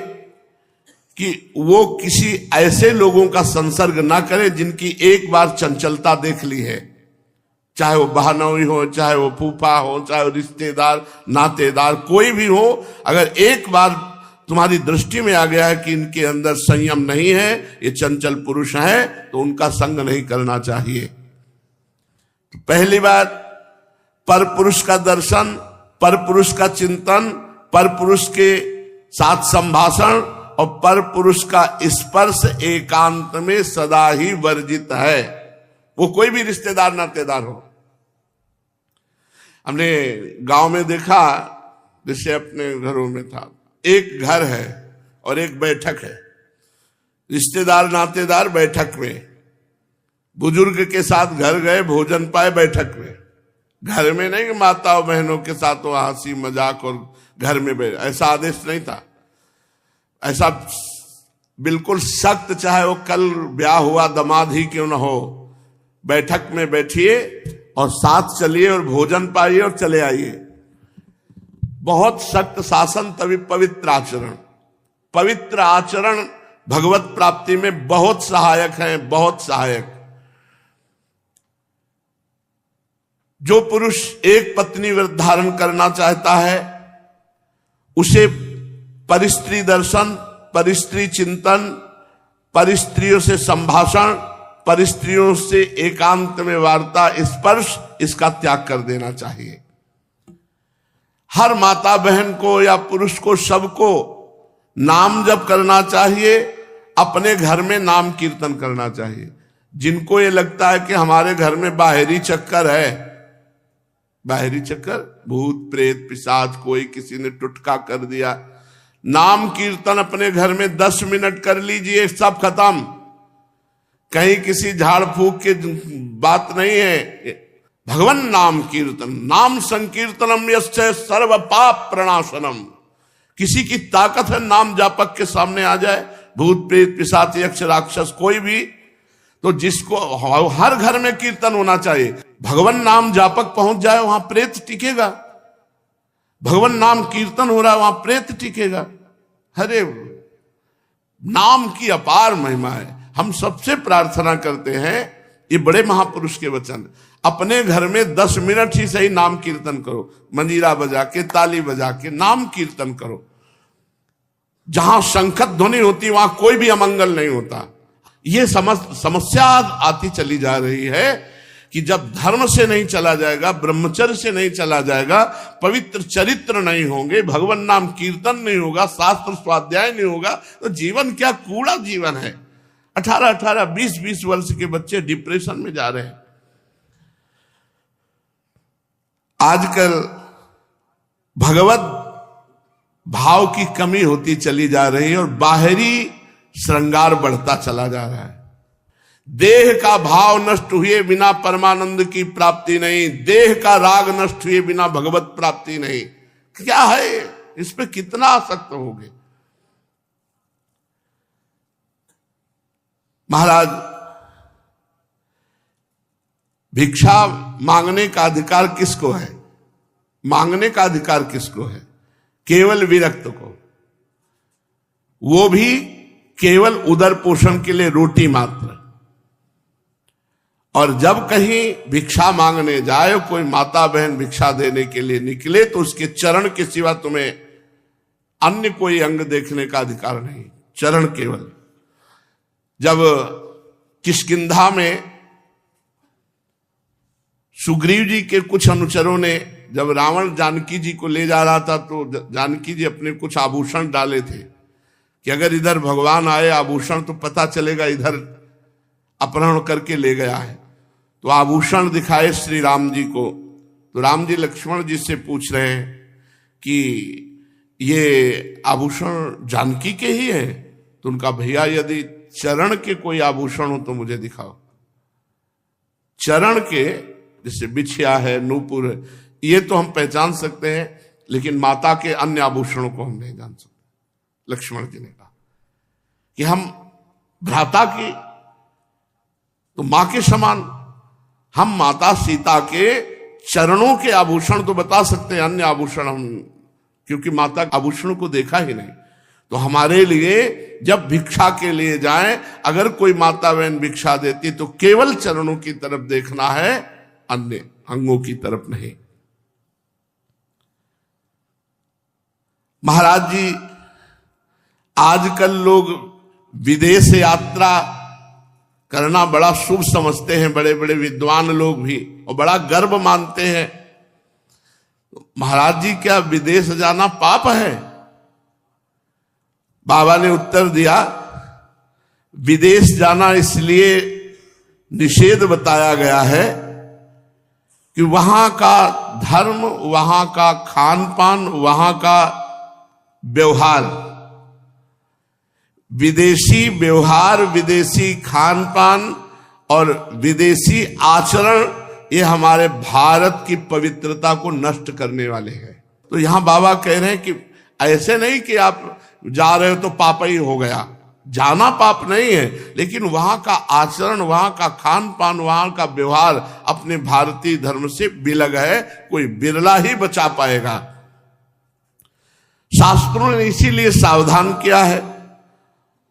कि वो किसी ऐसे लोगों का संसर्ग ना करे जिनकी एक बार चंचलता देख ली है, चाहे वो बहनोई हो, चाहे वो फूफा हो, चाहे वो रिश्तेदार नातेदार कोई भी हो। अगर एक बार तुम्हारी दृष्टि में आ गया है कि इनके अंदर संयम नहीं है, ये चंचल पुरुष है, तो उनका संग नहीं करना चाहिए। तो पहली बात, पर पुरुष का दर्शन, पर पुरुष का चिंतन, पर पुरुष के साथ संभाषण और पर पुरुष का स्पर्श एकांत में सदा ही वर्जित है। वो कोई भी रिश्तेदार नातेदार हो। हमने गांव में देखा, जैसे अपने घरों में था, एक घर है और एक बैठक है, रिश्तेदार नातेदार बैठक में बुजुर्ग के साथ घर गए, भोजन पाए बैठक में, घर में नहीं कि माताओं बहनों के साथ वो हंसी मजाक और घर में बैठ, ऐसा आदेश नहीं था। ऐसा बिल्कुल सख्त, चाहे वो कल ब्याह हुआ दामाद ही क्यों न हो, बैठक में बैठिए और साथ चलिए और भोजन पाइए और चले आइए। बहुत सख्त शासन, तभी पवित्र आचरण। पवित्र आचरण भगवत प्राप्ति में बहुत सहायक है, बहुत सहायक। जो पुरुष एक पत्नी व्रत धारण करना चाहता है, उसे परिस्त्री दर्शन, परिस्त्री चिंतन, परिस्त्रियों से संभाषण, परिस्त्रियों से एकांत में वार्ता, स्पर्श, इसका त्याग कर देना चाहिए। हर माता बहन को या पुरुष को, सबको नाम जप करना चाहिए, अपने घर में नाम कीर्तन करना चाहिए। जिनको ये लगता है कि हमारे घर में बाहरी चक्कर है, बाहरी चक्कर, भूत प्रेत पिशाच, कोई किसी ने टुटका कर दिया, नाम कीर्तन अपने घर में 10 मिनट कर लीजिए, सब खत्म। कहीं किसी झाड़ फूक की बात नहीं है। भगवान नाम कीर्तन, नाम संकीर्तनम यस्य सर्व पाप प्रणाशनम। किसी की ताकत है नाम जापक के सामने आ जाए, भूत प्रेत पिशाच यक्ष राक्षस कोई भी, तो जिसको हर घर में कीर्तन होना चाहिए। भगवान नाम जापक पहुंच जाए, वहां प्रेत टिकेगा। भगवान नाम कीर्तन हो रहा है, वहां प्रेत टिकेगा। अरे नाम की अपार महिमा है। हम सबसे प्रार्थना करते हैं, ये बड़े महापुरुष के वचन, अपने घर में 10 मिनट ही सही नाम कीर्तन करो, मंजीरा बजा के, ताली बजा के नाम कीर्तन करो। जहां शंखत ध्वनि होती वहां कोई भी अमंगल नहीं होता। ये समस्या आती चली जा रही है कि जब धर्म से नहीं चला जाएगा, ब्रह्मचर्य से नहीं चला जाएगा, पवित्र चरित्र नहीं होंगे, भगवान नाम कीर्तन नहीं होगा, शास्त्र स्वाध्याय नहीं होगा, तो जीवन क्या कूड़ा जीवन है। 18-18, 20-20 वर्ष के बच्चे डिप्रेशन में जा रहे हैं। आजकल भगवत भाव की कमी होती चली जा रही है और बाहरी श्रृंगार बढ़ता चला जा रहा है। देह का भाव नष्ट हुए बिना परमानंद की प्राप्ति नहीं, देह का राग नष्ट हुए बिना भगवत प्राप्ति नहीं। क्या है इस पे कितना आसक्त होगे। महाराज, भिक्षा मांगने का अधिकार किसको है? मांगने का अधिकार किसको है? केवल विरक्त को, वो भी केवल उदर पोषण के लिए रोटी मात्र। और जब कहीं भिक्षा मांगने जाए, कोई माता बहन भिक्षा देने के लिए निकले, तो उसके चरण के सिवा तुम्हें अन्य कोई अंग देखने का अधिकार नहीं, चरण केवल। जब किष्किंधा में सुग्रीव जी के कुछ अनुचरों ने, जब रावण जानकी जी को ले जा रहा था, तो जानकी जी अपने कुछ आभूषण डाले थे कि अगर इधर भगवान आए आभूषण तो पता चलेगा इधर अपहरण करके ले गया है। तो आभूषण दिखाए श्री राम जी को, तो राम जी लक्ष्मण जी से पूछ रहे हैं कि ये आभूषण जानकी के ही है? तो उनका, भैया यदि चरण के कोई आभूषण हो तो मुझे दिखाओ। चरण के, जैसे बिछिया है, नूपुर है, ये तो हम पहचान सकते हैं, लेकिन माता के अन्य आभूषणों को हम नहीं जान सकते। लक्ष्मण जी ने कहा कि हम भ्राता की, तो मां के समान, हम माता सीता के चरणों के आभूषण तो बता सकते हैं, अन्य आभूषण हम, क्योंकि माता आभूषणों को देखा ही नहीं। तो हमारे लिए जब भिक्षा के लिए जाएं, अगर कोई माता बहन भिक्षा देती तो केवल चरणों की तरफ देखना है, अन्य अंगों की तरफ नहीं। महाराज जी, आजकल लोग विदेश यात्रा करना बड़ा शुभ समझते हैं, बड़े बड़े विद्वान लोग भी, और बड़ा गर्व मानते हैं। महाराज जी, क्या विदेश जाना पाप है? बाबा ने उत्तर दिया, विदेश जाना इसलिए निषेध बताया गया है कि वहां का धर्म, वहां का खान पान, वहां का व्यवहार, विदेशी व्यवहार, विदेशी खान पान और विदेशी आचरण ये हमारे भारत की पवित्रता को नष्ट करने वाले हैं। तो यहां बाबा कह रहे हैं कि ऐसे नहीं कि आप जा रहे हो तो पाप ही हो गया, जाना पाप नहीं है, लेकिन वहां का आचरण, वहां का खान पान, वहां का व्यवहार अपने भारतीय धर्म से विलग है, कोई बिरला ही बचा पाएगा। शास्त्रों ने इसीलिए सावधान किया है।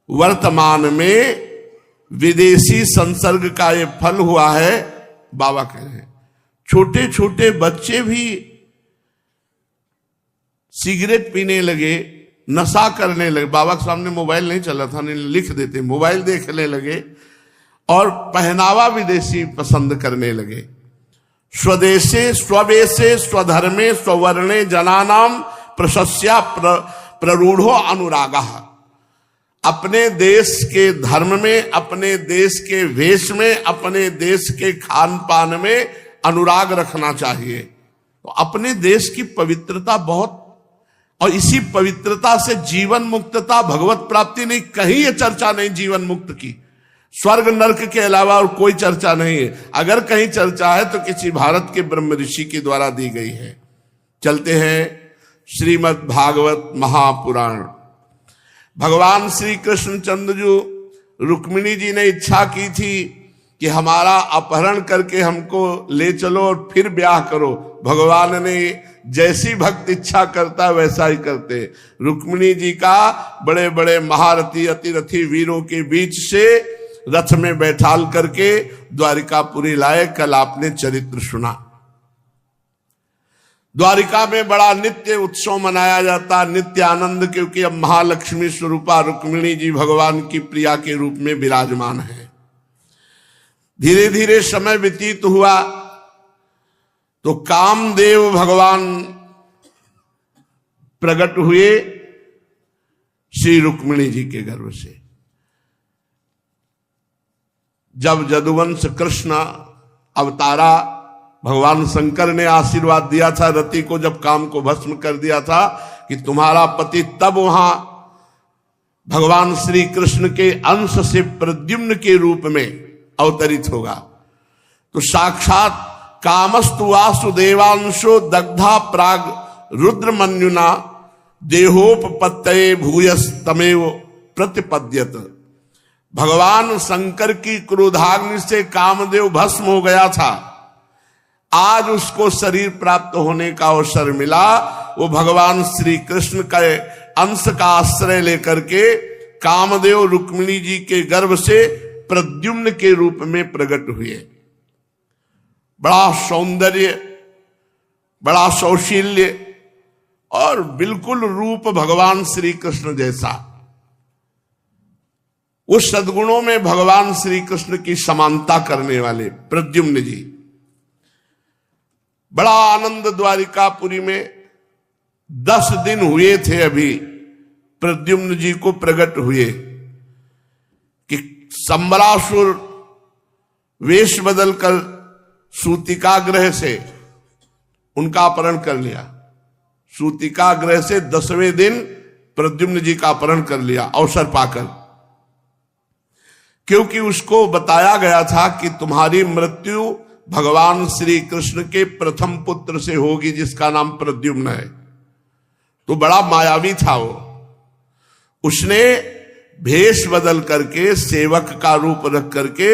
वर्तमान में विदेशी संसर्ग का ये फल हुआ है। बाबा कह रहे हैं छोटे छोटे बच्चे भी सिगरेट पीने लगे, नशा करने लगे। बाबा के सामने मोबाइल नहीं चला था, नहीं लिख देते, मोबाइल देखने लगे और पहनावा विदेशी पसंद करने लगे। स्वदेशे स्ववेशे स्वधर्मे स्ववर्णे जनानाम प्रशस्या प्ररूढ़ो अनुरागा। अपने देश के धर्म में, अपने देश के वेश में, अपने देश के खान पान में अनुराग रखना चाहिए। तो अपने देश की पवित्रता बहुत, और इसी पवित्रता से जीवन मुक्तता, भगवत प्राप्ति नहीं, कहीं ये चर्चा नहीं जीवन मुक्त की। स्वर्ग नरक के अलावा और कोई चर्चा नहीं है। अगर कहीं चर्चा है तो किसी भारत के ब्रह्म ऋषि के द्वारा दी गई है। चलते हैं श्रीमद् भागवत महापुराण। भगवान श्री कृष्ण चंद्र जी, रुक्मिणी जी ने इच्छा की थी कि हमारा अपहरण करके हमको ले चलो और फिर ब्याह करो। भगवान ने जैसी भक्त इच्छा करता वैसा ही करते। रुक्मिणी जी का बड़े बड़े महारथी अतिरथी वीरों के बीच से रथ में बैठाल करके द्वारिकापुरी लाए। कल आपने चरित्र सुना। द्वारिका में बड़ा नित्य उत्सव मनाया जाता, नित्य आनंद, क्योंकि अब महालक्ष्मी स्वरूपा रुक्मिणी जी भगवान की प्रिया के रूप में विराजमान है। धीरे धीरे समय व्यतीत हुआ तो कामदेव भगवान प्रकट हुए श्री रुक्मिणी जी के गर्भ से। जब यदुवंश कृष्ण अवतारा, भगवान शंकर ने आशीर्वाद दिया था रति को, जब काम को भस्म कर दिया था कि तुम्हारा पति तब वहां भगवान श्री कृष्ण के अंश से प्रद्युम्न के रूप में अवतरित होगा। तो साक्षात कामस्तु वासुदेवांशो दग्धा प्राग रुद्रमन्युना देहोपपत्तये भूयस तमेव प्रतिपद्यत। भगवान शंकर की क्रोधाग्नि से कामदेव भस्म हो गया था, आज उसको शरीर प्राप्त होने का अवसर मिला। वो भगवान श्री कृष्ण के अंश का आश्रय लेकर के कामदेव रुक्मिणी जी के गर्भ से प्रद्युम्न के रूप में प्रकट हुए। बड़ा सौंदर्य, बड़ा सौशील्य और बिल्कुल रूप भगवान श्री कृष्ण जैसा। उस सद्गुणों में भगवान श्री कृष्ण की समानता करने वाले प्रद्युम्न जी। बड़ा आनंद द्वारिकापुरी में 10 दिन हुए थे अभी प्रद्युम्न जी को प्रकट हुए कि संबरासुर वेश बदलकर सूतिका ग्रह से उनका अपहरण कर लिया। सूतिका ग्रह से 10वें दिन प्रद्युम्न जी का अपहरण कर लिया अवसर पाकर, क्योंकि उसको बताया गया था कि तुम्हारी मृत्यु भगवान श्री कृष्ण के प्रथम पुत्र से होगी जिसका नाम प्रद्युम्न है। तो बड़ा मायावी था वो। उसने भेष बदल करके, सेवक का रूप रख करके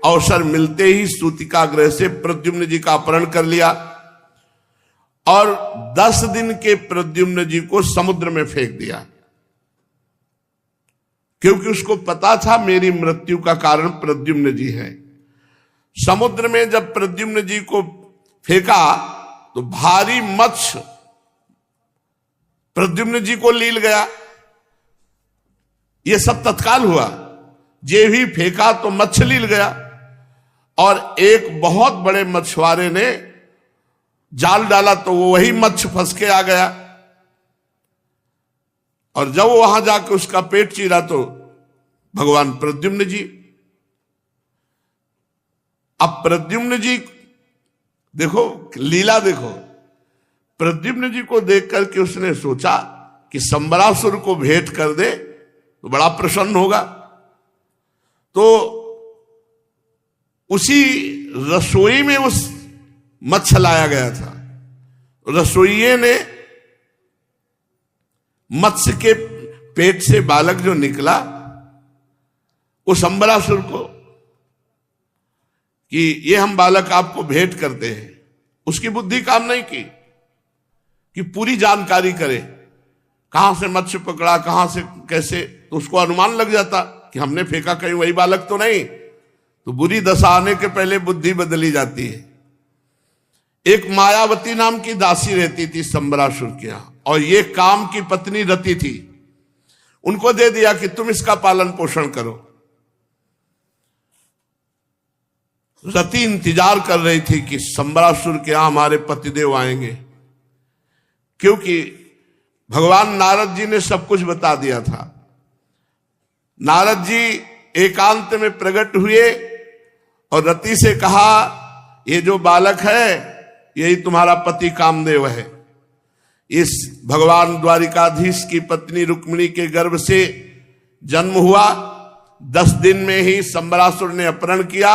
अवसर मिलते ही सूतिका ग्रह से प्रद्युम्न जी का अपहरण कर लिया और 10 दिन के प्रद्युम्न जी को समुद्र में फेंक दिया, क्योंकि उसको पता था मेरी मृत्यु का कारण प्रद्युम्न जी है। समुद्र में जब प्रद्युम्न जी को फेंका तो भारी मत्स्य प्रद्युम्न जी को लील गया। ये सब तत्काल हुआ। जे भी फेंका तो मत्स्य लील गया और एक बहुत बड़े मछुआरे ने जाल डाला तो वो वही मत्स्य फंस के आ गया। और जब वो वहां जाकर उसका पेट चीरा तो भगवान प्रद्युम्न जी, अब प्रद्युम्न जी देखो लीला, देखो प्रद्युम्न जी को देख करके उसने सोचा कि संबरासुर को भेंट कर दे तो बड़ा प्रसन्न होगा। तो उसी रसोई में उस मत्स्य लाया गया था। रसोइये ने मत्स्य के पेट से बालक जो निकला, उस अम्बरासुर को कि ये हम बालक आपको भेंट करते हैं, उसकी बुद्धि काम नहीं की कि पूरी जानकारी करे, कहां से मत्स्य पकड़ा, कहां से कैसे, तो उसको अनुमान लग जाता कि हमने फेंका कहीं वही बालक तो नहीं। तो बुरी दशा आने के पहले बुद्धि बदली जाती है। एक मायावती नाम की दासी रहती थी सम्बरासुर के यहां, और ये काम की पत्नी रति थी। उनको दे दिया कि तुम इसका पालन पोषण करो। रति इंतजार कर रही थी कि सम्बरासुर के यहां हमारे पतिदेव आएंगे, क्योंकि भगवान नारद जी ने सब कुछ बता दिया था। नारद जी एकांत में प्रकट हुए और रति से कहा, ये जो बालक है यही तुम्हारा पति कामदेव है। इस भगवान द्वारिकाधीश की पत्नी रुक्मिणी के गर्भ से जन्म हुआ। 10 दिन में ही सम्बरासुर ने अपहरण किया,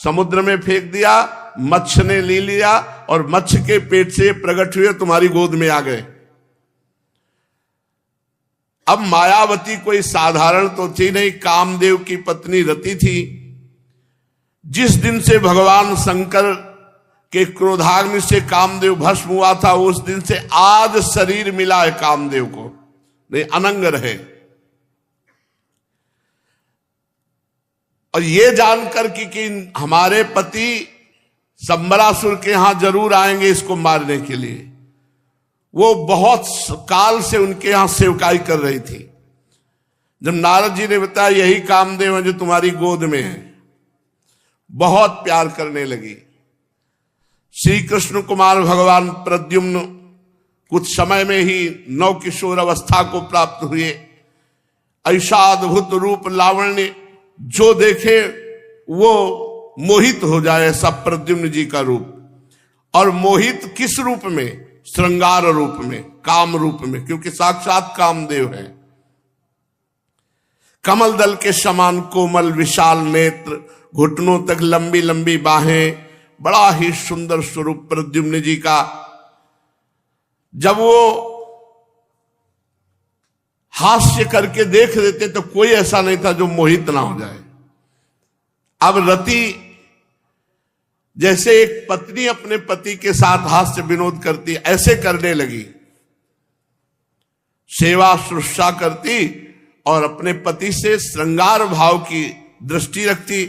समुद्र में फेंक दिया, मत्स्य ने ले लिया और मत्स्य के पेट से प्रकट हुए तुम्हारी गोद में आ गए। अब मायावती कोई साधारण तो थी नहीं, कामदेव की पत्नी रति थी। जिस दिन से भगवान शंकर के क्रोधाग्नि से कामदेव भस्म हुआ था, उस दिन से आज शरीर मिला है कामदेव को, नहीं अनंग रहे। और ये जानकर कि हमारे पति सम्बरासुर के यहां जरूर आएंगे इसको मारने के लिए, वो बहुत काल से उनके यहां सेवकाई कर रही थी। जब नारद जी ने बताया यही कामदेव है जो तुम्हारी गोद में है, बहुत प्यार करने लगी। श्री कृष्ण कुमार भगवान प्रद्युम्न कुछ समय में ही नव किशोर अवस्था को प्राप्त हुए। ऐसा अद्भुत रूप लावण्य जो देखे वो मोहित हो जाए, ऐसा प्रद्युम्न जी का रूप। और मोहित किस रूप में? श्रृंगार रूप में, काम रूप में, क्योंकि साक्षात कामदेव है। कमल दल के समान कोमल विशाल नेत्र, घुटनों तक लंबी लंबी बाहें, बड़ा ही सुंदर स्वरूप प्रद्युम्न जी का। जब वो हास्य करके देख देते तो कोई ऐसा नहीं था जो मोहित ना हो जाए। अब रति जैसे एक पत्नी अपने पति के साथ हास्य विनोद करती, ऐसे करने लगी। सेवा शुश्रूषा करती और अपने पति से श्रृंगार भाव की दृष्टि रखती।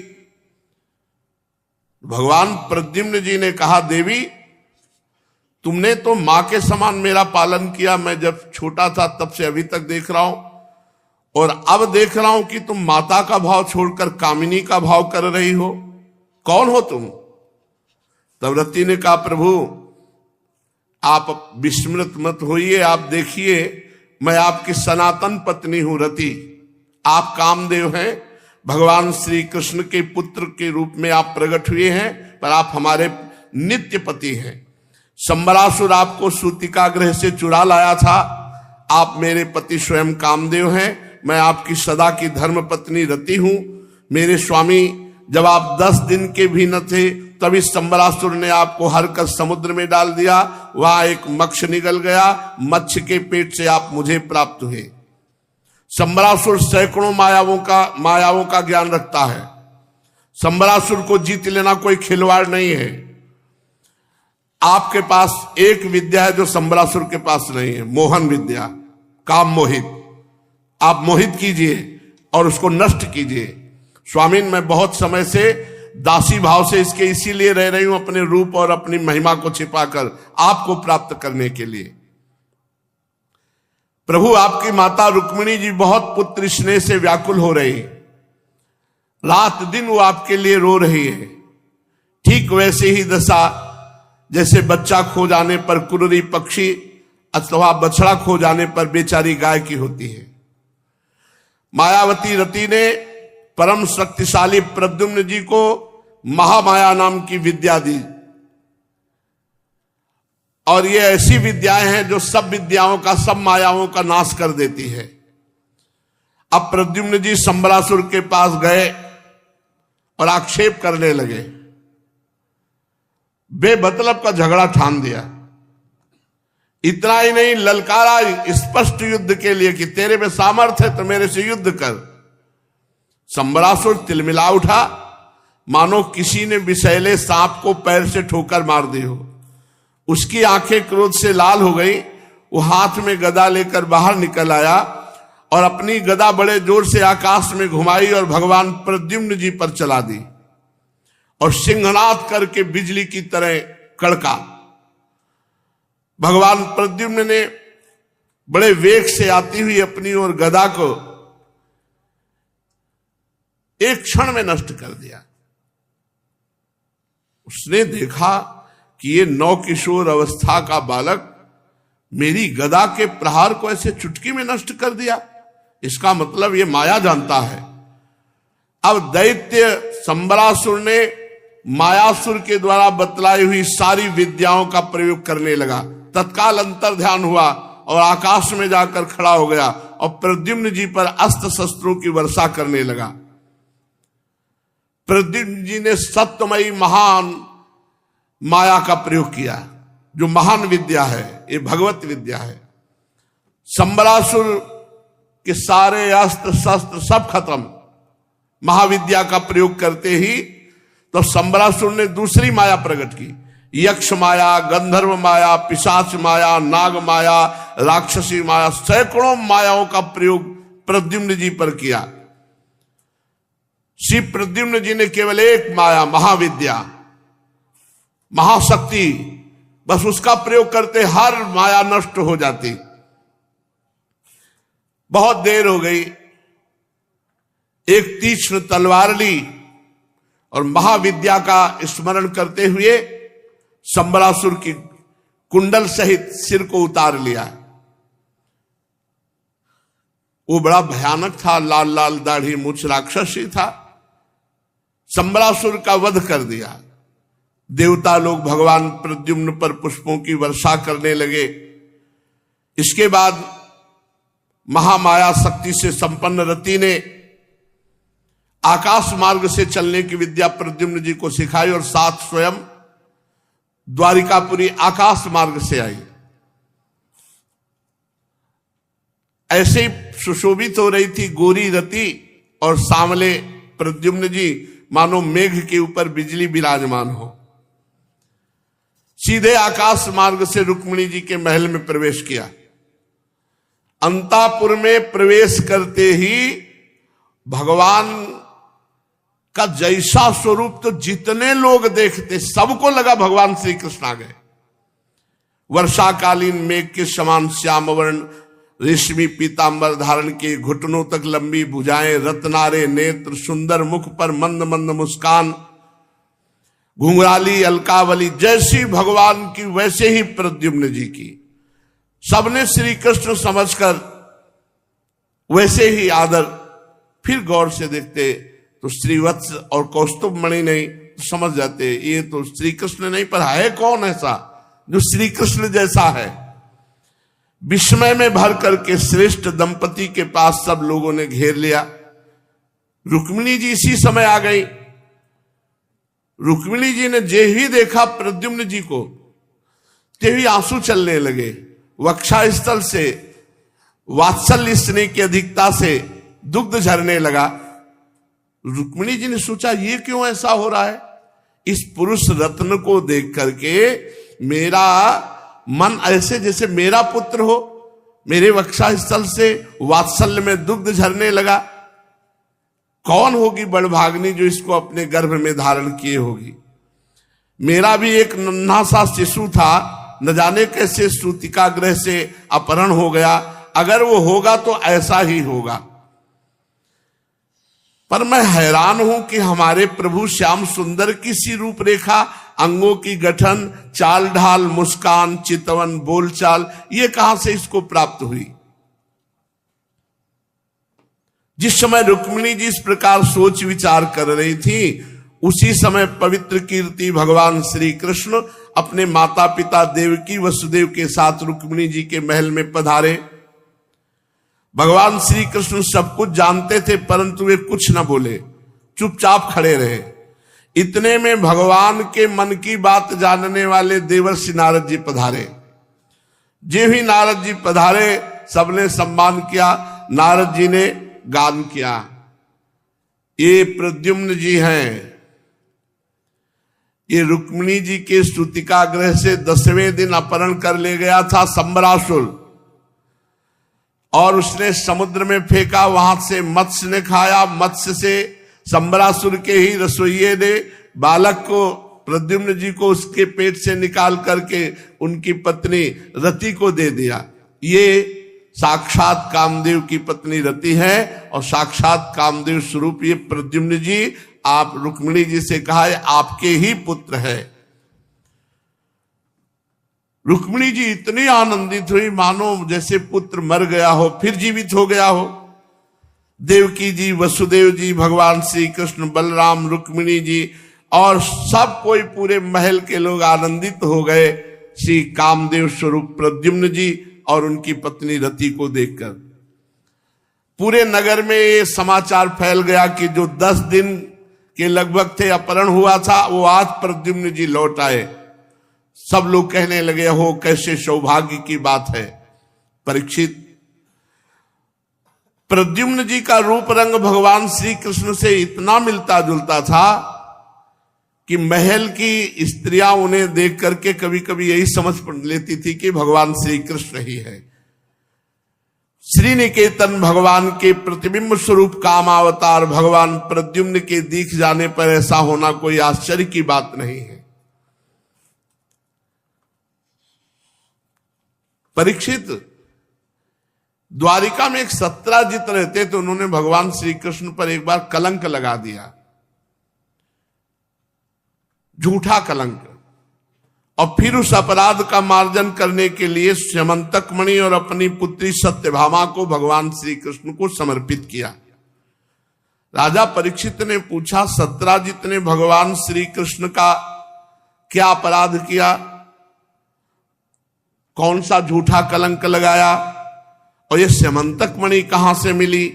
भगवान प्रद्युम्न जी ने कहा, देवी तुमने तो मां के समान मेरा पालन किया, मैं जब छोटा था तब से अभी तक देख रहा हूं, और अब देख रहा हूं कि तुम माता का भाव छोड़कर कामिनी का भाव कर रही हो। कौन हो तुम? तब रति ने कहा, प्रभु आप विस्मृत मत होइए, आप देखिए मैं आपकी सनातन पत्नी हूं रति। आप कामदेव हैं, भगवान श्री कृष्ण के पुत्र के रूप में आप प्रकट हुए हैं, पर आप हमारे नित्य पति हैं। सम्बरासुर आपको सूतिका गृह से चुरा लाया था, आप मेरे पति स्वयं कामदेव हैं, मैं आपकी सदा की धर्म पत्नी रति हूं। मेरे स्वामी जब आप 10 दिन के भी न थे तभी सम्बरासुर ने आपको हर कर समुद्र में डाल दिया, वहां एक मत्स्य निकल गया, मत्स्य के पेट से आप मुझे प्राप्त हुए। सम्बरासुर सैकड़ों मायावों का ज्ञान रखता है। सम्बरासुर को जीत लेना कोई खिलवाड़ नहीं है। आपके पास एक विद्या है जो सम्बरासुर के पास नहीं है, मोहन विद्या, काम मोहित। आप मोहित कीजिए और उसको नष्ट कीजिए। स्वामीन मैं बहुत समय से दासी भाव से इसके इसीलिए रह रही हूं, अपने रूप और अपनी महिमा को छिपाकर आपको प्राप्त करने के लिए। प्रभु आपकी माता रुक्मिणी जी बहुत पुत्र स्नेह से व्याकुल हो रही, रात दिन वो आपके लिए रो रही है। ठीक वैसे ही दशा जैसे बच्चा खो जाने पर कुररी पक्षी अथवा बछड़ा खो जाने पर बेचारी गाय की होती है। मायावती रति ने परम शक्तिशाली प्रद्युम्न जी को महामाया नाम की विद्या दी, और ये ऐसी विद्याएं हैं जो सब विद्याओं का, सब मायाओं का नाश कर देती है। अब प्रद्युम्न जी सम्बरासुर के पास गए और आक्षेप करने लगे, बेमतलब का झगड़ा ठान दिया। इतना ही नहीं, ललकारा स्पष्ट युद्ध के लिए कि तेरे में सामर्थ्य है तो मेरे से युद्ध कर। संबरासुर तिलमिला उठा, मानो किसी ने विषैले सांप को पैर से ठोकर मार दी हो। उसकी आंखें क्रोध से लाल हो गई। वो हाथ में गदा लेकर बाहर निकल आया और अपनी गदा बड़े जोर से आकाश में घुमाई और भगवान प्रद्युम्न जी पर चला दी और सिंहनाद करके बिजली की तरह कड़का। भगवान प्रद्युम्न ने बड़े वेग से आती हुई अपनी ओर गदा को एक क्षण में नष्ट कर दिया। उसने देखा कि ये नवकिशोर अवस्था का बालक मेरी गदा के प्रहार को ऐसे चुटकी में नष्ट कर दिया। इसका मतलब ये माया जानता है। अब दैत्य संबरासुर ने मायासुर के द्वारा बतलाई हुई सारी विद्याओं का प्रयोग करने लगा। तत्काल अंतर ध्यान हुआ और आकाश में जाकर खड़ा हो गया और प्रद्युम्न जी पर अस्त्र शस्त्रों की वर्षा करने लगा। प्रद्युम्न जी ने सत्यमयी महान माया का प्रयोग किया, जो महान विद्या है, ये भगवत विद्या है। संबरासुर के सारे अस्त्र शस्त्र सब खत्म। महाविद्या का प्रयोग करते ही तो संबरासुर ने दूसरी माया प्रकट की, यक्ष माया, गंधर्व माया, पिशाच माया, नाग माया, राक्षसी माया, सैकड़ों मायाओं का प्रयोग प्रद्युम्न जी पर किया। श्री प्रद्युम्न जी ने केवल एक माया, महाविद्या, महाशक्ति, बस उसका प्रयोग करते हर माया नष्ट हो जाती। बहुत देर हो गई। एक तीक्ष्ण तलवार ली और महाविद्या का स्मरण करते हुए संबरासुर की कुंडल सहित सिर को उतार लिया। वो बड़ा भयानक था, लाल लाल दाढ़ी मूछ राक्षस ही था। संबरासुर का वध कर दिया। देवता लोग भगवान प्रद्युम्न पर पुष्पों की वर्षा करने लगे। इसके बाद महामाया शक्ति से संपन्न रति ने आकाश मार्ग से चलने की विद्या प्रद्युम्न जी को सिखाई और साथ स्वयं द्वारिकापुरी आकाश मार्ग से आई। ऐसे ही सुशोभित हो रही थी गोरी रति और सांवले प्रद्युम्न जी, मानो मेघ के ऊपर बिजली विराजमान हो। सीधे आकाश मार्ग से रुक्मिणी जी के महल में प्रवेश किया। अंतापुर में प्रवेश करते ही भगवान का जैसा स्वरूप तो जितने लोग देखते सबको लगा भगवान श्री कृष्ण आ गए। वर्षाकालीन मेघ के समान श्याम वर्ण, रेशमी पीतांबर धारण के, घुटनों तक लंबी भुजाएं, रत्नारे नेत्र, सुंदर मुख पर मंद मंद मुस्कान, घुंघराली अलकावली, जैसी भगवान की वैसे ही प्रद्युम्न जी की। सबने श्री कृष्ण समझकर वैसे ही आदर। फिर गौर से देखते तो श्रीवत्स और कौस्तुभ मणि नहीं तो समझ जाते ये तो श्री कृष्ण नहीं, पर है कौन ऐसा जो श्री कृष्ण जैसा है। विस्मय में भर करके श्रेष्ठ दंपति के पास सब लोगों ने घेर लिया। रुक्मिणी जी इसी समय आ गई। रुक्मिणी जी ने जे ही देखा प्रद्युम्न जी को, ते ही आंसू चलने लगे। वक्षस्थल से वात्सल्य स्नेह की अधिकता से दुग्ध झरने लगा। रुक्मिणी जी ने सोचा ये क्यों ऐसा हो रहा है। इस पुरुष रत्न को देख करके मेरा मन ऐसे जैसे मेरा पुत्र हो, मेरे वक्षस्थल से वात्सल्य में दुग्ध झरने लगा। कौन होगी बड़भाग्नि जो इसको अपने गर्भ में धारण किए होगी। मेरा भी एक नन्हा सा शिशु था, न जाने कैसे सूतिका ग्रह से अपहरण हो गया। अगर वो होगा तो ऐसा ही होगा। पर मैं हैरान हूं कि हमारे प्रभु श्याम सुंदर की सी रूपरेखा, अंगों की गठन, चाल ढाल, मुस्कान, चितवन, बोलचाल, ये कहां से इसको प्राप्त हुई। जिस समय रुक्मिणी जी इस प्रकार सोच विचार कर रही थी, उसी समय पवित्र कीर्ति भगवान श्री कृष्ण अपने माता पिता देवकी वसुदेव के साथ रुक्मिणी जी के महल में पधारे। भगवान श्री कृष्ण सब कुछ जानते थे, परंतु वे कुछ न बोले, चुपचाप खड़े रहे। इतने में भगवान के मन की बात जानने वाले देवर्षि नारद जी पधारे। जे भी नारद जी पधारे सबने सम्मान किया। नारद जी ने गान किया, ये प्रद्युम्न जी हैं, ये रुक्मिणी जी के स्तुतिका गृह से 10वें दिन अपहरण कर ले गया था संबरासुर, और उसने समुद्र में फेंका। वहां से मत्स्य ने खाया। मत्स्य से संबरासुर के ही रसोइये ने बालक को, प्रद्युम्न जी को, उसके पेट से निकाल करके उनकी पत्नी रति को दे दिया। ये साक्षात कामदेव की पत्नी रति है और साक्षात कामदेव स्वरूप ये प्रद्युम्न जी। आप रुक्मिणी जी से कहा है आपके ही पुत्र है। रुक्मिणी जी इतनी आनंदित हुई मानो जैसे पुत्र मर गया हो फिर जीवित हो गया हो। देवकी जी, वसुदेव जी, भगवान श्री कृष्ण, बलराम, रुक्मिणी जी और सब कोई पूरे महल के लोग आनंदित हो गए श्री कामदेव स्वरूप प्रद्युम्न जी और उनकी पत्नी रति को देखकर। पूरे नगर में ये समाचार फैल गया कि जो 10 दिन के लगभग थे अपहरण हुआ था, वो आज प्रद्युम्न जी लौट आए। सब लोग कहने लगे हो कैसे सौभाग्य की बात है। परीक्षित, प्रद्युम्न जी का रूप रंग भगवान श्री कृष्ण से इतना मिलता जुलता था कि महल की स्त्रियां उन्हें देख करके कभी कभी यही समझ लेती थी कि भगवान श्री कृष्ण ही है। श्री निकेतन भगवान के प्रतिबिंब स्वरूप कामावतार भगवान प्रद्युम्न के दिख जाने पर ऐसा होना कोई आश्चर्य की बात नहीं है। परीक्षित, द्वारिका में एक सत्राजित रहते तो उन्होंने भगवान श्री कृष्ण पर एक बार कलंक लगा दिया, झूठा कलंक, और फिर उस अपराध का मार्जन करने के लिए स्यमंतक मणि और अपनी पुत्री सत्यभामा को भगवान श्री कृष्ण को समर्पित किया। राजा परीक्षित ने पूछा, सत्राजित ने भगवान श्री कृष्ण का क्या अपराध किया, कौन सा झूठा कलंक लगाया, और ये स्यमंतक मणि कहां से मिली,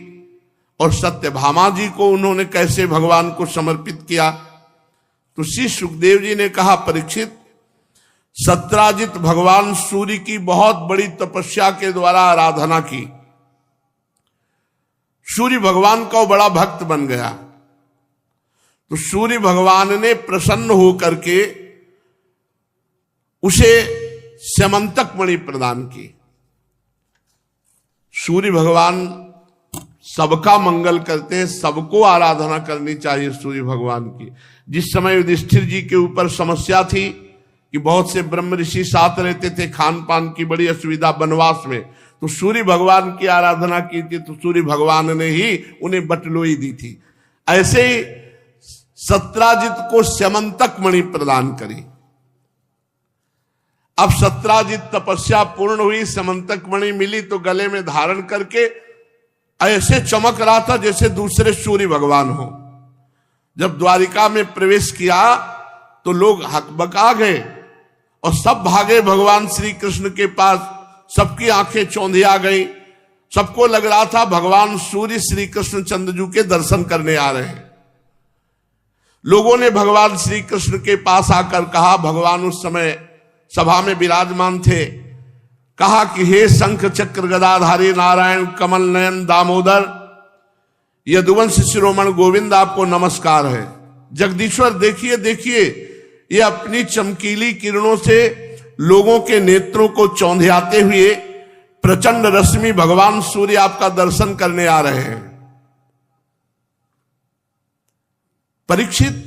और सत्यभामा जी को उन्होंने कैसे भगवान को समर्पित किया। तो श्री सुखदेव जी ने कहा, परीक्षित, सत्राजित भगवान सूर्य की बहुत बड़ी तपस्या के द्वारा आराधना की। सूर्य भगवान का बड़ा भक्त बन गया, तो सूर्य भगवान ने प्रसन्न होकर के उसे स्यमंतक मणि प्रदान की। सूर्य भगवान सबका मंगल करते हैं, सबको आराधना करनी चाहिए सूर्य भगवान की। जिस समय युधिष्ठिर जी के ऊपर समस्या थी कि बहुत से ब्रह्म ऋषि साथ रहते थे, खान पान की बड़ी असुविधा वनवास में, तो सूर्य भगवान की आराधना की थी, तो सूर्य भगवान ने ही उन्हें बटलोई दी थी। ऐसे ही सत्राजित को स्यमंतक मणि प्रदान करी। अब सत्राजित तपस्या पूर्ण हुई, स्यमंतक मणि मिली तो गले में धारण करके ऐसे चमक रहा था जैसे दूसरे सूर्य भगवान हो। जब द्वारिका में प्रवेश किया तो लोग हकबका गए और सब भागे भगवान श्री कृष्ण के पास। सबकी आंखें चौंधिया गई, सबको लग रहा था भगवान सूर्य श्री कृष्ण चंद्रजू के दर्शन करने आ रहे हैं। लोगों ने भगवान श्री कृष्ण के पास आकर कहा, भगवान उस समय सभा में विराजमान थे, कहा कि हे शंख चक्र गदाधारी नारायण कमल नयन दामोदर यदुवंश शिरोमण गोविंद, आपको नमस्कार है। जगदीश्वर देखिए देखिए, ये अपनी चमकीली किरणों से लोगों के नेत्रों को चौंधियाते हुए प्रचंड रश्मि भगवान सूर्य आपका दर्शन करने आ रहे हैं। परीक्षित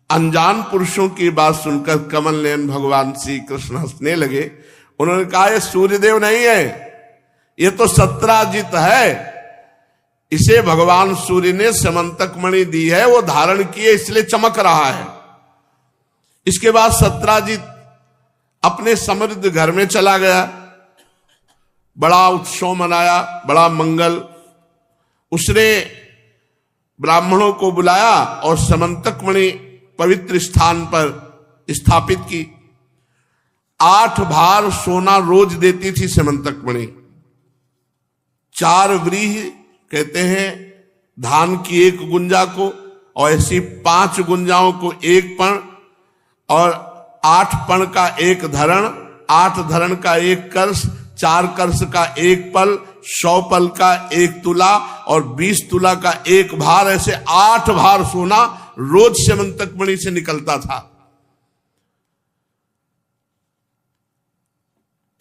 अनजान पुरुषों की बात सुनकर कमल नयन भगवान श्री कृष्ण हंसने लगे। उन्होंने कहा, ये सूर्यदेव नहीं है, ये तो सत्राजित है। इसे भगवान सूर्य ने स्यमंतक मणि दी है, वो धारण किए इसलिए चमक रहा है। इसके बाद सत्राजित अपने समृद्ध घर में चला गया, बड़ा उत्सव मनाया, बड़ा मंगल। उसने ब्राह्मणों को बुलाया और स्यमंतक मणि पवित्र स्थान पर स्थापित की। 8 भार सोना रोज देती थी स्यमंतक मणि। 4 व्रीहि कहते हैं धान की 1 गुंजा को, और ऐसी 5 गुंजाओं को 1 पण और 8 पण का 1 धरण, 8 धरण का 1 कर्ष, 4 कर्ष का 1 पल, 100 पल का 1 तुला और 20 तुला का 1 भार, ऐसे 8 भार सोना रोज स्यमंतक मणि से निकलता था।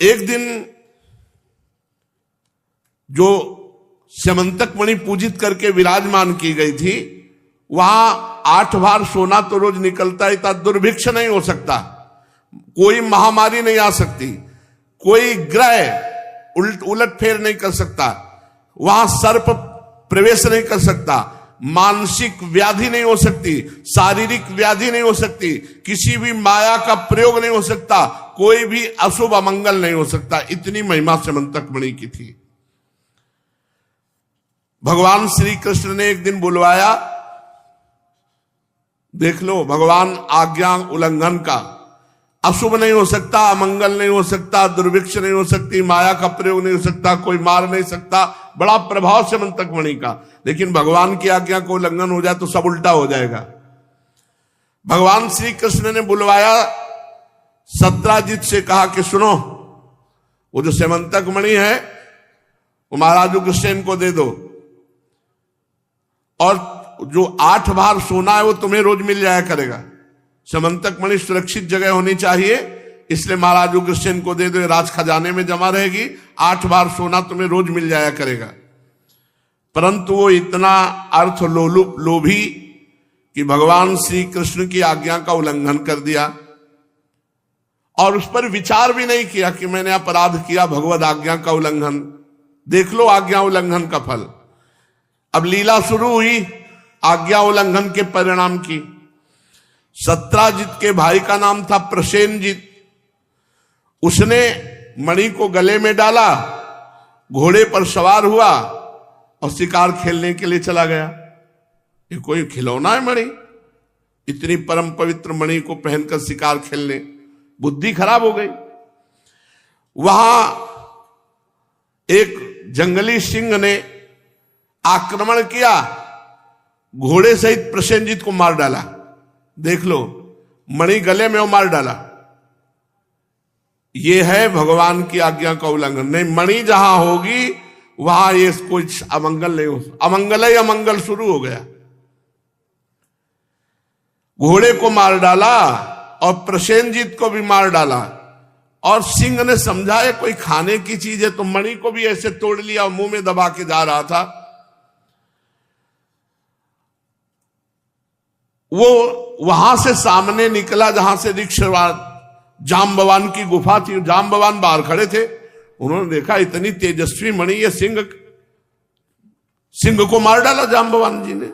एक दिन जो स्यमंतक मणि पूजित करके विराजमान की गई थी, वहां 8 भार सोना तो रोज निकलता ही था। दुर्भिक्ष नहीं हो सकता, कोई महामारी नहीं आ सकती, कोई ग्रह उलट फेर नहीं कर सकता, वहां सर्प प्रवेश नहीं कर सकता, मानसिक व्याधि नहीं हो सकती, शारीरिक व्याधि नहीं हो सकती, किसी भी माया का प्रयोग नहीं हो सकता, कोई भी अशुभ अमंगल नहीं हो सकता। इतनी महिमा स्यमंतक मणि की थी। भगवान श्री कृष्ण ने एक दिन बुलवाया, देख लो भगवान आज्ञा उल्लंघन का, अशुभ नहीं हो सकता, अमंगल नहीं हो सकता, दुर्भिक्ष नहीं हो सकती, माया का प्रयोग नहीं हो सकता, कोई मार नहीं सकता, बड़ा प्रभाव स्यमंतक मणि का। लेकिन भगवान की आज्ञा को उल्लंघन हो जाए तो सब उल्टा हो जाएगा। भगवान श्री कृष्ण ने बुलवाया, सत्राजित से कहा कि सुनो, वो जो स्यमंतक मणि है वो महाराज उग्रसेन को दे दो, और जो 8 भार सोना है वो तुम्हें रोज मिल जाया करेगा। स्यमंतक मणि सुरक्षित जगह होनी चाहिए, इसलिए महाराज उग्रसेन को दे दो, राज खजाने में जमा रहेगी, 8 बार सोना तुम्हें रोज मिल जाया करेगा। परंतु वो इतना अर्थ लोभी कि भगवान श्री कृष्ण की आज्ञा का उल्लंघन कर दिया और उस पर विचार भी नहीं किया कि मैंने अपराध किया, भगवद आज्ञा का उल्लंघन। देख लो आज्ञा उल्लंघन का फल। अब लीला शुरू हुई आज्ञा उल्लंघन के परिणाम की। सत्राजित के भाई का नाम था प्रसेनजित। उसने मणि को गले में डाला, घोड़े पर सवार हुआ और शिकार खेलने के लिए चला गया। ये कोई खिलौना है मणि? इतनी परम पवित्र मणि को पहनकर शिकार खेलने, बुद्धि खराब हो गई। वहां एक जंगली सिंह ने आक्रमण किया, घोड़े सहित प्रसेनजित को मार डाला। देख लो, मणि गले में वो मार डाला। ये है भगवान की आज्ञा का उल्लंघन। नहीं, मणि जहां होगी वहां ये कुछ अमंगल नहीं हो, अमंगल ही अमंगल शुरू हो गया। घोड़े को मार डाला और प्रसेनजित को भी मार डाला, और सिंह ने समझा ये कोई खाने की चीज है, तो मणि को भी ऐसे तोड़ लिया और मुंह में दबा के जा रहा था। वो वहां से सामने निकला जहां से ऋक्षवान जाम्बवान की गुफा थी। जाम्बवान बाहर खड़े थे, उन्होंने देखा इतनी तेजस्वी मणि, ये सिंह को मार डाला जाम्बवान जी ने।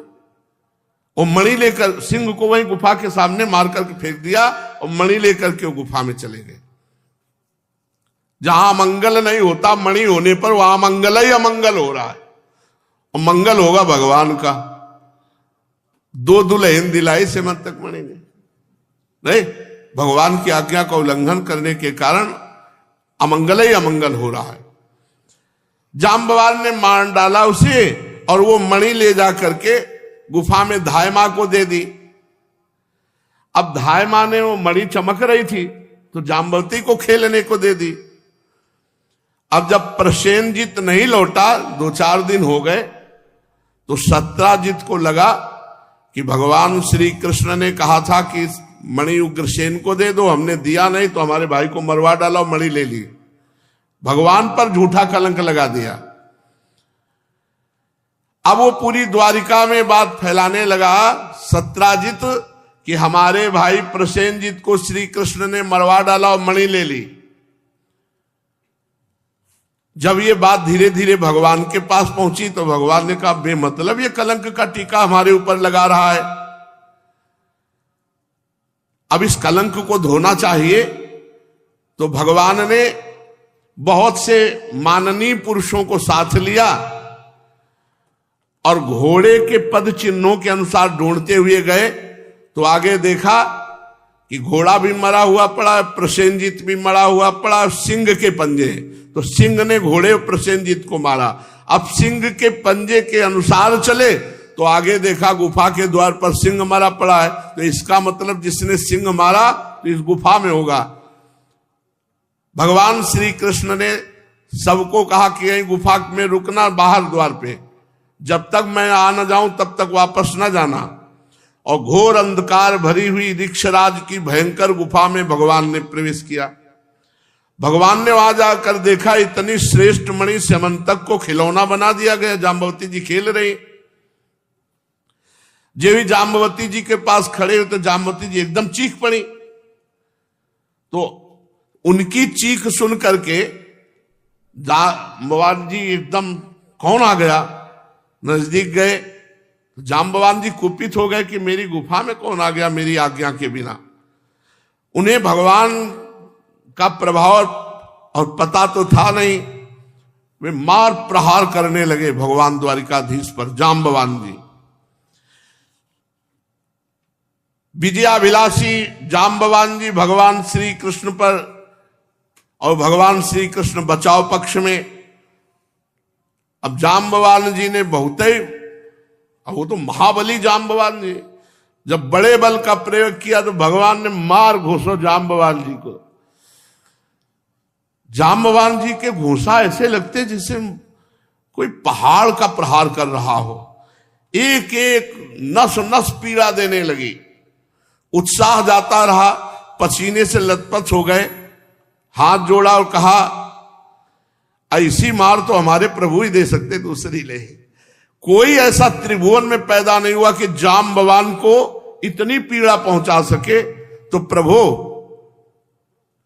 वो मणि लेकर सिंह को वहीं गुफा के सामने मार करके फेंक दिया और मणि लेकर के वो गुफा में चले गए। जहां मंगल नहीं होता मणि होने पर, वहां मंगल ही अमंगल हो रहा है, और मंगल होगा भगवान का। 2 दुल्हन दिलाई स्यमंतक मणि ने। नहीं, भगवान की आज्ञा का उल्लंघन करने के कारण अमंगल ही अमंगल हो रहा है। जाम्बवान ने मार डाला उसे, और वो मणि ले जा करके गुफा में धाय मां को दे दी। अब धाय मां ने वो मणि चमक रही थी तो जाम्बवती को खेलने को दे दी। अब जब प्रसेनजित नहीं लौटा, 2-4 दिन हो गए, तो सत्राजित को लगा कि भगवान श्री कृष्ण ने कहा था कि मणि उग्रसेन को दे दो, हमने दिया नहीं तो हमारे भाई को मरवा डाला और मणि ले ली। भगवान पर झूठा कलंक लगा दिया। अब वो पूरी द्वारिका में बात फैलाने लगा सत्राजित कि हमारे भाई प्रसेनजित को श्री कृष्ण ने मरवा डाला और मणि ले ली। जब ये बात धीरे धीरे भगवान के पास पहुंची तो भगवान ने कहा, बेमतलब ये कलंक का टीका हमारे ऊपर लगा रहा है, अब इस कलंक को धोना चाहिए। तो भगवान ने बहुत से माननीय पुरुषों को साथ लिया और घोड़े के पद चिन्हों के अनुसार ढूंढते हुए गए, तो आगे देखा कि घोड़ा भी मरा हुआ पड़ा, प्रसेनजित भी मरा हुआ पड़ा, सिंह के पंजे। तो सिंह ने घोड़े प्रसेनजित को मारा। अब सिंह के पंजे के अनुसार चले तो आगे देखा गुफा के द्वार पर सिंह मरा पड़ा है, तो इसका मतलब जिसने सिंह मारा तो इस गुफा में होगा। भगवान श्री कृष्ण ने सबको कहा कि यहीं गुफा में रुकना, बाहर द्वार पे, जब तक मैं आ न जाऊं तब तक वापस न जाना। और घोर अंधकार भरी हुई ऋक्षराज की भयंकर गुफा में भगवान ने प्रवेश किया। भगवान ने वहां जाकर देखा इतनी श्रेष्ठ मणि स्यमंतक को खिलौना बना दिया गया। जाम्बवती जी खेल रही, जे भी जाम्बवती जी के पास खड़े हुए तो जाम्बवती जी एकदम चीख पड़ी। तो उनकी चीख सुन करके जाम्बवान जी एकदम, कौन आ गया, नजदीक गए। जाम्बवान जी कुपित हो गए कि मेरी गुफा में कौन आ गया मेरी आज्ञा के बिना। उन्हें भगवान का प्रभाव और पता तो था नहीं, वे मार प्रहार करने लगे भगवान द्वारिकाधीश पर। जाम्बवान जी, विजयाभिलाषी जाम्बवान जी भगवान श्री कृष्ण पर, और भगवान श्री कृष्ण बचाव पक्ष में। अब जाम्बवान जी ने बहुत ही, वो तो महाबली जाम्बवान जी, जब बड़े बल का प्रयोग किया तो भगवान ने मार घोषो जाम्बवान जी को। जाम्बवान जी के घोषा ऐसे लगते जैसे कोई पहाड़ का प्रहार कर रहा हो। एक एक नस नस पीड़ा देने लगी। उत्साह जाता रहा, पसीने से लथपथ हो गए। हाथ जोड़ा और कहा, ऐसी मार तो हमारे प्रभु ही दे सकते, दूसरी ले। कोई ऐसा त्रिभुवन में पैदा नहीं हुआ कि जाम्बवान को इतनी पीड़ा पहुंचा सके। तो प्रभु,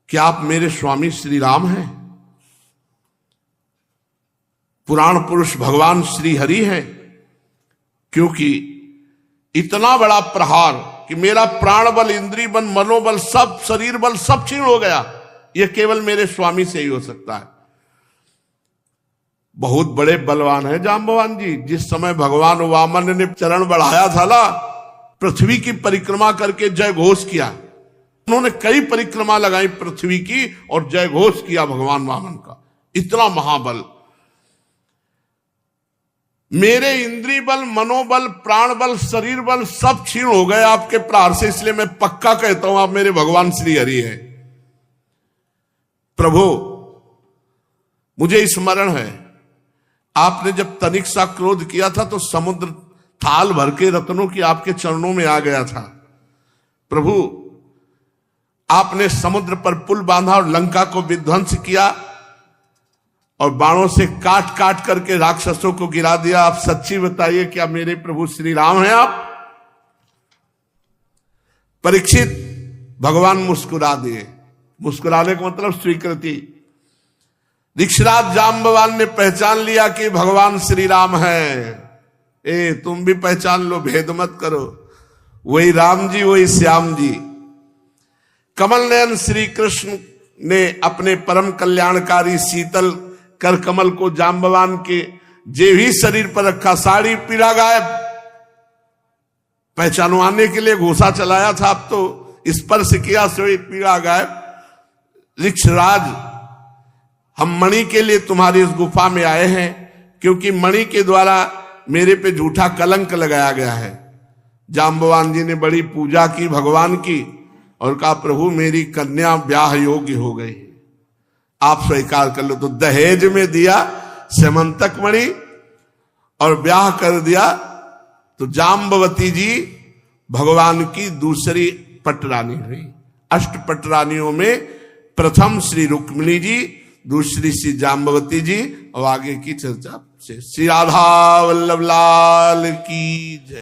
क्या आप मेरे स्वामी श्री राम हैं? पुराण पुरुष भगवान श्री हरि हैं? क्योंकि इतना बड़ा प्रहार कि मेरा प्राण बल, इंद्रिय बल, मनोबल, सब शरीर बल सब क्षीण हो गया, यह केवल मेरे स्वामी से ही हो सकता है। बहुत बड़े बलवान है जाम्बवान जी। जिस समय भगवान वामन ने चरण बढ़ाया था ना, पृथ्वी की परिक्रमा करके जय घोष किया। उन्होंने कई परिक्रमा लगाई पृथ्वी की और जय घोष किया भगवान वामन का। इतना महाबल। मेरे इंद्रिय बल, मनोबल, प्राण बल, शरीर बल सब क्षीण हो गए आपके प्रहार से, इसलिए मैं पक्का कहता हूं आप मेरे भगवान श्री हरि हैं। प्रभु, मुझे स्मरण है आपने जब तनिक सा क्रोध किया था तो समुद्र थाल भर के रत्नों की आपके चरणों में आ गया था। प्रभु, आपने समुद्र पर पुल बांधा और लंका को विध्वंस किया और बाणों से काट काट करके राक्षसों को गिरा दिया। आप सच्ची बताइए, क्या मेरे प्रभु श्री राम हैं आप? परीक्षित, भगवान मुस्कुरा दिए। मुस्कुराने का मतलब स्वीकृति। ऋक्षराज जाम्बवान ने पहचान लिया कि भगवान श्री राम है। तुम भी पहचान लो, भेद मत करो, वही राम जी, वही श्याम जी। कमल नयन श्री कृष्ण ने अपने परम कल्याणकारी शीतल कर कमल को जाम्बवान के जेभी शरीर पर रखा। साड़ी पीड़ा गायब, पहचानवाने के लिए घोषा चलाया था, अब तो स्पर्श किया सोई पीड़ा गायब। ऋक्षराज, हम मणि के लिए तुम्हारी इस गुफा में आए हैं, क्योंकि मणि के द्वारा मेरे पे झूठा कलंक लगाया गया है। जाम्बवान जी ने बड़ी पूजा की भगवान की और कहा, प्रभु मेरी कन्या ब्याह योग्य हो गई, आप स्वीकार कर लो। तो दहेज में दिया स्यमंतक मणि और ब्याह कर दिया। तो जाम्बवती जी भगवान की दूसरी पटरानी हुई। अष्ट पटरानियों में प्रथम श्री रुक्मिणी जी, दूसरी श्री जाम्बवती जी, और आगे की चर्चा से श्री राधा वल्लभ लाल की जय।